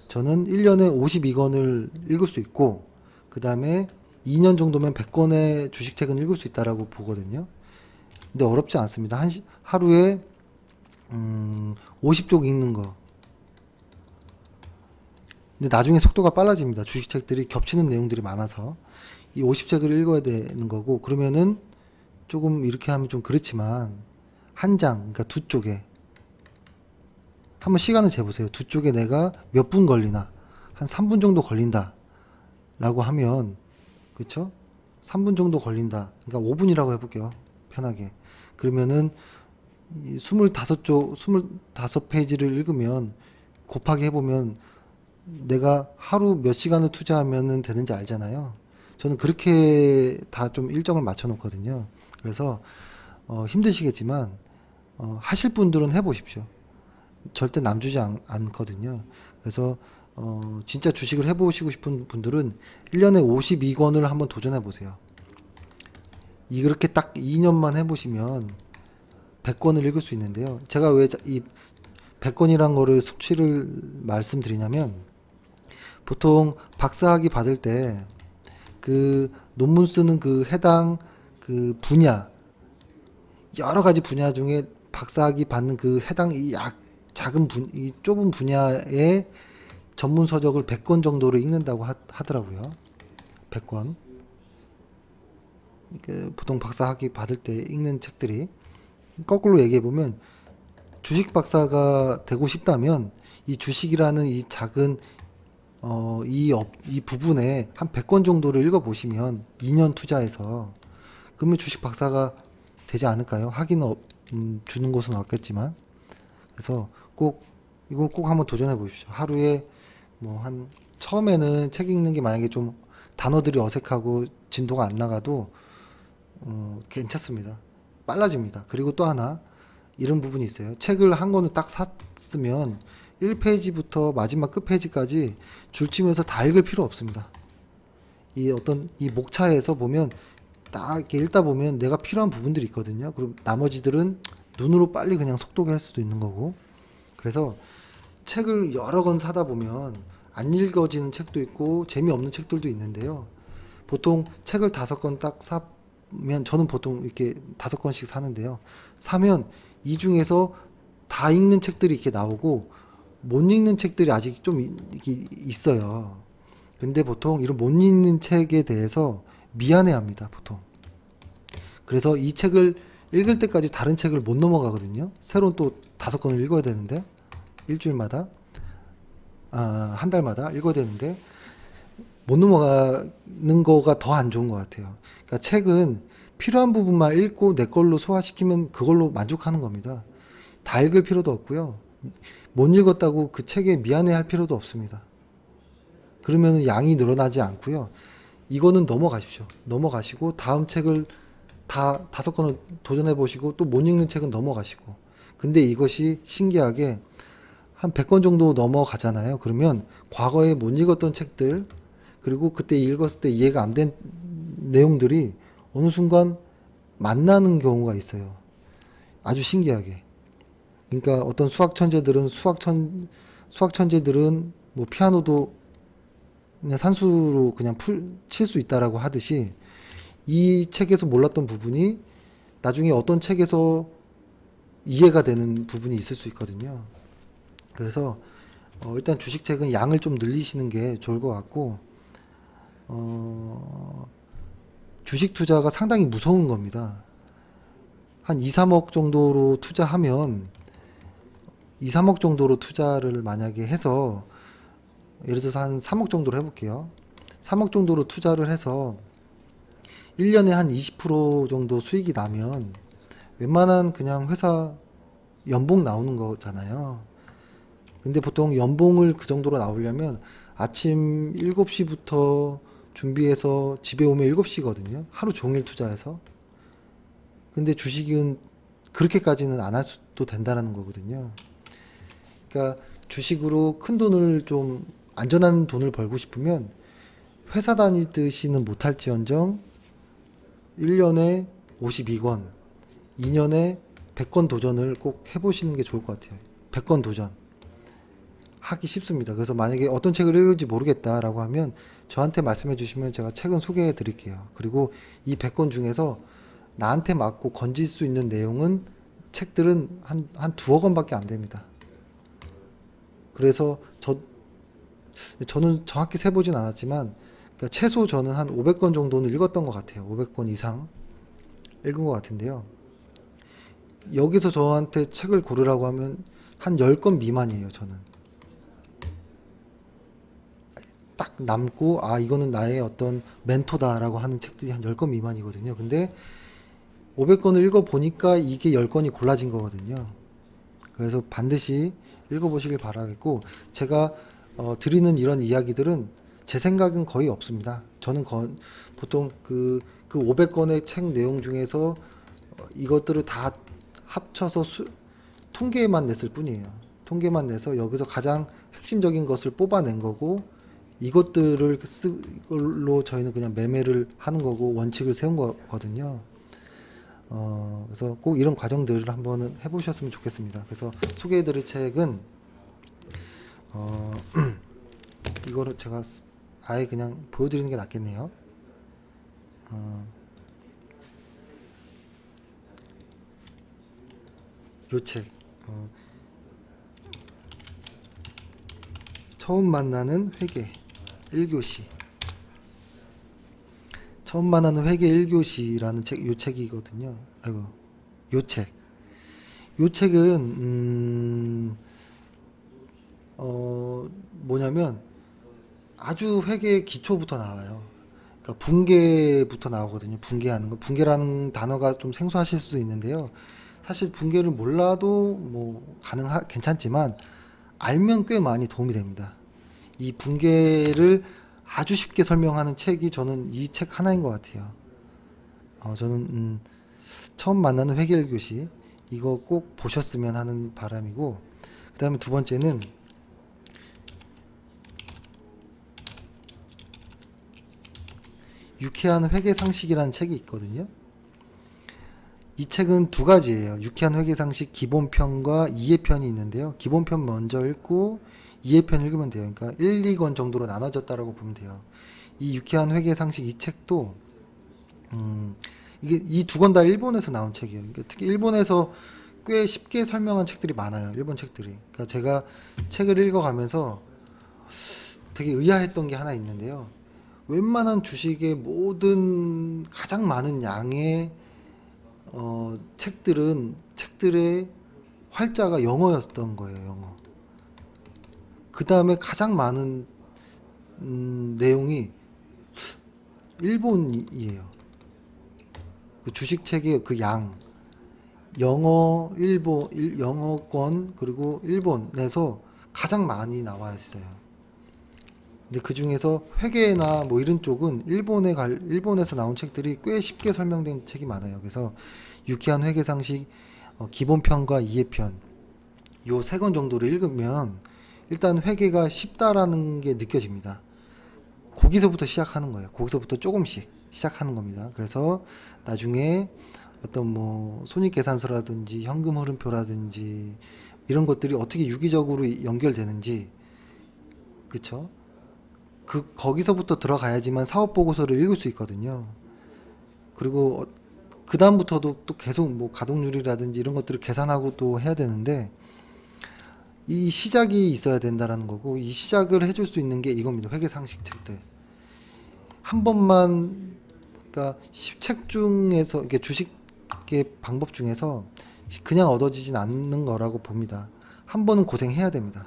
저는 1년에 52권을 읽을 수 있고, 그 다음에 2년 정도면 100권의 주식책은 읽을 수 있다라고 보거든요. 근데 어렵지 않습니다. 하루에 50쪽 읽는 거. 근데 나중에 속도가 빨라집니다. 주식책들이 겹치는 내용들이 많아서 이 50책을 읽어야 되는 거고, 그러면은 조금 이렇게 하면 좀 그렇지만 한 장, 그러니까 두 쪽에 한번 시간을 재보세요. 두 쪽에 내가 몇 분 걸리나, 한 3분 정도 걸린다 라고 하면, 그쵸? 3분 정도 걸린다. 그러니까 5분이라고 해볼게요. 편하게. 그러면은 25페이지를 읽으면 곱하기 해보면 내가 하루 몇 시간을 투자하면 되는지 알잖아요. 저는 그렇게 다 좀 일정을 맞춰 놓거든요. 그래서 힘드시겠지만 하실 분들은 해보십시오. 절대 남주지 않거든요. 그래서 진짜 주식을 해보시고 싶은 분들은 1년에 52권을 한번 도전해 보세요. 이렇게 딱 2년만 해보시면 100권을 읽을 수 있는데요. 제가 왜 이 100권이란 거를 수치를 말씀드리냐면, 보통 박사학위 받을 때 그 논문 쓰는 그 해당 그 분야, 여러 가지 분야 중에 박사학위 받는 그 해당 이 좁은 분야의 전문 서적을 100권 정도를 읽는다고 하더라고요. 100권. 보통 박사학위 받을 때 읽는 책들이, 거꾸로 얘기해 보면 주식 박사가 되고 싶다면 이 주식이라는 이 작은 이 부분에 한 100권 정도를 읽어 보시면 2년 투자해서, 그러면 주식 박사가 되지 않을까요? 하기는 주는 곳은 없겠지만. 그래서 이거 꼭 한번 도전해 보십시오. 하루에 처음에는 책 읽는 게 만약에 좀 단어들이 어색하고 진도가 안 나가도 괜찮습니다. 빨라집니다. 그리고 또 하나 이런 부분이 있어요. 책을 한 권을 딱 샀으면 1페이지부터 마지막 끝페이지까지 줄치면서 다 읽을 필요 없습니다. 이 목차에서 보면 딱 이렇게 읽다 보면 내가 필요한 부분들이 있거든요. 그럼 나머지들은 눈으로 빨리 그냥 속독할 수도 있는 거고. 그래서 책을 여러 권 사다 보면 안 읽어지는 책도 있고 재미없는 책들도 있는데요. 보통 책을 5권 딱 사면, 저는 보통 이렇게 5권씩 사는데요. 사면 이 중에서 다 읽는 책들이 이렇게 나오고 못 읽는 책들이 아직 좀 이렇게 있어요. 근데 보통 이런 못 읽는 책에 대해서 미안해합니다, 보통. 그래서 이 책을 읽을 때까지 다른 책을 못 넘어가거든요. 새로운 또 5권을 읽어야 되는데, 일주일마다, 한 달마다 읽어야 되는데 못 넘어가는 거가 더 안 좋은 것 같아요. 그러니까 책은 필요한 부분만 읽고 내 걸로 소화시키면 그걸로 만족하는 겁니다. 다 읽을 필요도 없고요. 못 읽었다고 그 책에 미안해할 필요도 없습니다. 그러면 양이 늘어나지 않고요. 이거는 넘어가십시오. 넘어가시고 다음 책을 다 5권을 도전해 보시고, 또 못 읽는 책은 넘어가시고. 근데 이것이 신기하게 한 100권 정도 넘어가잖아요. 그러면 과거에 못 읽었던 책들, 그리고 그때 읽었을 때 이해가 안 된 내용들이 어느 순간 만나는 경우가 있어요. 아주 신기하게. 그러니까 어떤 수학 천재들은 뭐 피아노도 그냥 산수로 그냥 칠 수 있다라고 하듯이, 이 책에서 몰랐던 부분이 나중에 어떤 책에서 이해가 되는 부분이 있을 수 있거든요. 그래서 일단 주식책은 양을 좀 늘리시는 게 좋을 것 같고, 주식 투자가 상당히 무서운 겁니다. 한 2, 3억 정도로 투자하면, 2, 3억 정도로 투자를 만약에 해서, 예를 들어서 한 3억 정도로 해볼게요. 3억 정도로 투자를 해서 1년에 한 20% 정도 수익이 나면 웬만한 그냥 회사 연봉 나오는 거잖아요. 근데 보통 연봉을 그 정도로 나오려면 아침 7시부터 준비해서 집에 오면 7시거든요. 하루 종일 투자해서. 근데 주식은 그렇게까지는 안 할 수도 된다는 거거든요. 그러니까 주식으로 큰 돈을, 좀 안전한 돈을 벌고 싶으면 회사 다니듯이는 못할지언정 1년에 52권, 2년에 100권 도전을 꼭 해보시는 게 좋을 것 같아요. 100권 도전. 하기 쉽습니다. 그래서 만약에 어떤 책을 읽을지 모르겠다라고 하면 저한테 말씀해 주시면 제가 책은 소개해 드릴게요. 그리고 이 100권 중에서 나한테 맞고 건질 수 있는 내용은, 책들은 한 두어 권밖에 안 됩니다. 그래서 저는 정확히 세보진 않았지만, 그러니까 최소 저는 한 500권 정도는 읽었던 것 같아요. 500권 이상 읽은 것 같은데요. 여기서 저한테 책을 고르라고 하면 한 10권 미만이에요, 저는. 딱 남고, 이거는 나의 어떤 멘토다라고 하는 책들이 한 10권 미만이거든요. 근데 500권을 읽어보니까 이게 10권이 골라진 거거든요. 그래서 반드시 읽어보시길 바라겠고, 제가 드리는 이런 이야기들은 제 생각은 거의 없습니다. 저는 보통 그 500권의 책 내용 중에서 이것들을 다 합쳐서 통계만 냈을 뿐이에요. 통계만 내서 여기서 가장 핵심적인 것을 뽑아낸 거고, 이것들을 쓰로 저희는 그냥 매매를 하는 거고 원칙을 세운 거거든요. 그래서 꼭 이런 과정들을 한번 해보셨으면 좋겠습니다. 그래서 소개해드릴 책은 이거를 제가 아예 그냥 보여드리는 게 낫겠네요. 요 책, 처음 만나는 회계 1교시. 처음 만나는 회계 1교시라는 요 책이거든요. 아이고, 요 책. 요 책은, 뭐냐면, 아주 회계 기초부터 나와요. 그러니까 분계부터 나오거든요. 분계하는 거. 분계라는 단어가 좀 생소하실 수도 있는데요. 사실 분계를 몰라도 뭐 괜찮지만 알면 꽤 많이 도움이 됩니다. 이 분계를 아주 쉽게 설명하는 책이 저는 이 책 하나인 것 같아요. 저는 처음 만나는 회계 1교시 이거 꼭 보셨으면 하는 바람이고, 그 다음에 두 번째는 유쾌한 회계 상식이라는 책이 있거든요. 이 책은 두 가지예요. 유쾌한 회계 상식 기본편과 이해편이 있는데요. 기본편 먼저 읽고 이해편 읽으면 돼요. 그러니까 1, 2권 정도로 나눠졌다라고 보면 돼요. 이 유쾌한 회계 상식 이 책도 이게 이 두 권 다 일본에서 나온 책이에요. 그러니까 특히 일본에서 꽤 쉽게 설명한 책들이 많아요. 일본 책들이. 그러니까 제가 책을 읽어가면서 되게 의아했던 게 하나 있는데요. 웬만한 주식의 모든 가장 많은 양의 책들의 활자가 영어였던 거예요. 영어. 그 다음에 가장 많은 내용이 일본이에요. 그 주식책의 그 양, 영어권 그리고 일본에서 가장 많이 나와 있어요. 근데 그 중에서 회계나 뭐 이런 쪽은 일본에서 나온 책들이 꽤 쉽게 설명된 책이 많아요. 그래서 유쾌한 회계 상식 기본편과 이해편 요 세 권 정도를 읽으면 일단 회계가 쉽다라는 게 느껴집니다. 거기서부터 시작하는 거예요. 거기서부터 조금씩 시작하는 겁니다. 그래서 나중에 어떤 뭐 손익계산서라든지 현금 흐름표라든지 이런 것들이 어떻게 유기적으로 연결되는지, 그쵸? 거기서부터 들어가야지만 사업 보고서를 읽을 수 있거든요. 그리고 그 다음부터도 또 계속 뭐 가동률이라든지 이런 것들을 계산하고 또 해야 되는데, 이 시작이 있어야 된다라는 거고, 이 시작을 해줄 수 있는 게 이겁니다. 회계 상식 책들. 한 번만, 그러니까 책 중에서, 이게 주식의 방법 중에서 그냥 얻어지진 않는 거라고 봅니다. 한 번은 고생해야 됩니다.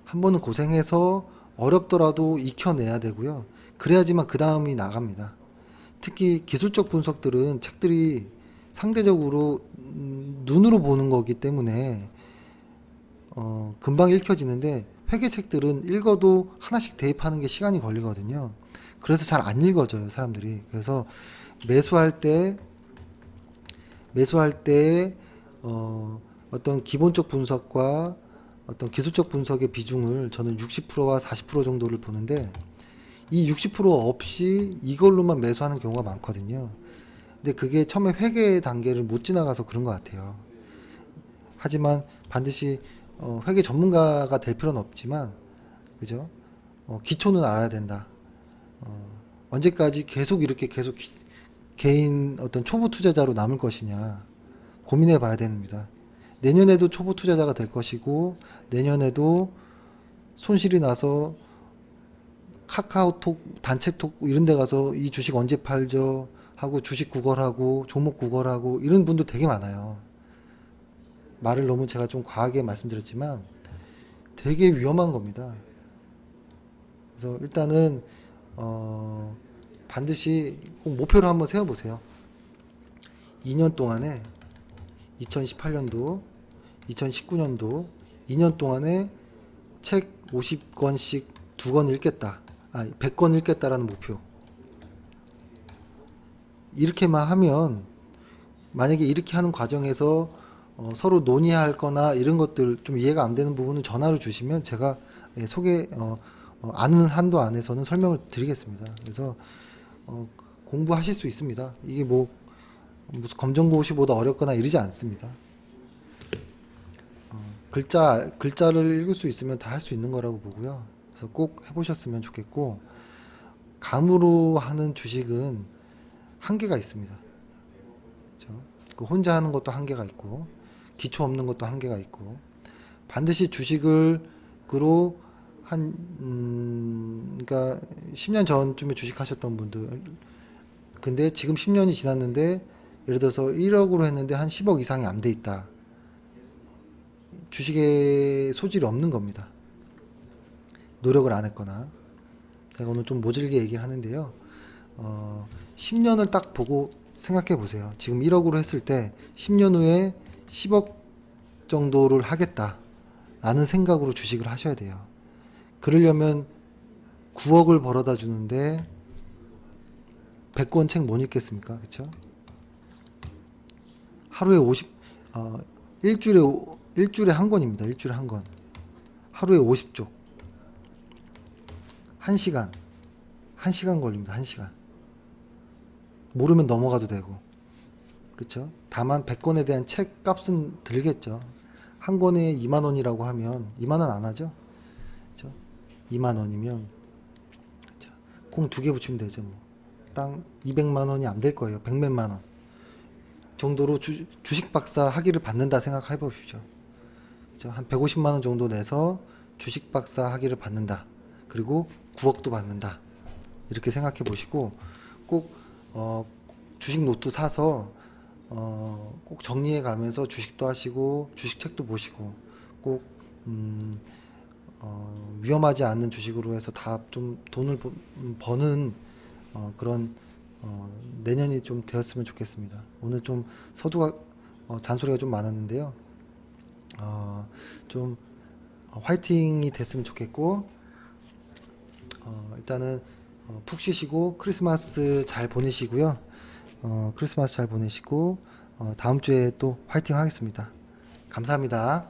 한 번은 고생해서 어렵더라도 익혀내야 되고요. 그래야지만 그 다음이 나갑니다. 특히 기술적 분석들은 책들이 상대적으로 눈으로 보는 거기 때문에 금방 읽혀지는데, 회계책들은 읽어도 하나씩 대입하는 게 시간이 걸리거든요. 그래서 잘 안 읽어져요, 사람들이. 그래서 매수할 때 어떤 기본적 분석과 어떤 기술적 분석의 비중을 저는 60%와 40% 정도를 보는데, 이 60% 없이 이걸로만 매수하는 경우가 많거든요. 근데 그게 처음에 회계 단계를 못 지나가서 그런 것 같아요. 하지만 반드시 회계 전문가가 될 필요는 없지만, 그죠? 기초는 알아야 된다. 언제까지 계속 이렇게 개인 어떤 초보 투자자로 남을 것이냐 고민해 봐야 됩니다. 내년에도 초보 투자자가 될 것이고, 내년에도 손실이 나서 카카오톡, 단체톡 이런 데 가서 이 주식 언제 팔죠 하고 주식 구걸하고 종목 구걸하고 이런 분도 되게 많아요. 말을 너무 제가 좀 과하게 말씀드렸지만 되게 위험한 겁니다. 그래서 일단은 반드시 꼭 목표를 한번 세워보세요. 2년 동안에 2018년도, 2019년도 2년 동안에 책 50권씩 2권 읽겠다. 100권 읽겠다라는 목표. 이렇게만 하면, 만약에 이렇게 하는 과정에서 서로 논의할 거나 이런 것들 좀 이해가 안 되는 부분은 전화를 주시면 제가 아는 한도 안에서는 설명을 드리겠습니다. 그래서 공부하실 수 있습니다. 이게 뭐 무슨 검정고시보다 어렵거나 이러지 않습니다. 글자를 읽을 수 있으면 다 할 수 있는 거라고 보고요. 그래서 꼭 해보셨으면 좋겠고, 감으로 하는 주식은 한계가 있습니다. 그렇죠? 그 혼자 하는 것도 한계가 있고, 기초 없는 것도 한계가 있고, 반드시 주식으로 그러니까 10년 전쯤에 주식하셨던 분들, 근데 지금 10년이 지났는데 예를 들어서 1억으로 했는데 한 10억 이상이 안 돼 있다. 주식에 소질이 없는 겁니다. 노력을 안 했거나. 제가 오늘 좀 모질게 얘기를 하는데요. 10년을 딱 보고 생각해 보세요. 지금 1억으로 했을 때 10년 후에 10억 정도를 하겠다 라는 생각으로 주식을 하셔야 돼요. 그러려면 9억을 벌어다 주는데 100권 책 못 읽겠습니까? 그쵸? 하루에 일주일에 한 권입니다. 일주일에 한 권. 하루에 50쪽. 1시간. 1시간 걸립니다. 1시간. 모르면 넘어가도 되고. 그쵸? 다만 100권에 대한 책 값은 들겠죠. 한 권에 2만 원이라고 하면 2만 원 안 하죠? 그쵸? 2만 원이면 공 2개 붙이면 되죠. 뭐. 땅 200만 원이 안 될 거예요. 100몇만 원 정도로 주식 박사 학위를 받는다 생각해 보십시오. 그쵸? 한 150만 원 정도 내서 주식 박사 학위를 받는다. 그리고 9억도 받는다. 이렇게 생각해 보시고 꼭 주식 노트 사서 꼭 정리해 가면서 주식도 하시고 주식 책도 보시고 꼭 위험하지 않는 주식으로 해서 다 좀 돈을 버는 그런 내년이 좀 되었으면 좋겠습니다. 오늘 좀 서두가 잔소리가 좀 많았는데요. 좀 화이팅이 됐으면 좋겠고 일단은 푹 쉬시고 크리스마스 잘 보내시고요. 크리스마스 잘 보내시고 다음 주에 또 화이팅 하겠습니다. 감사합니다.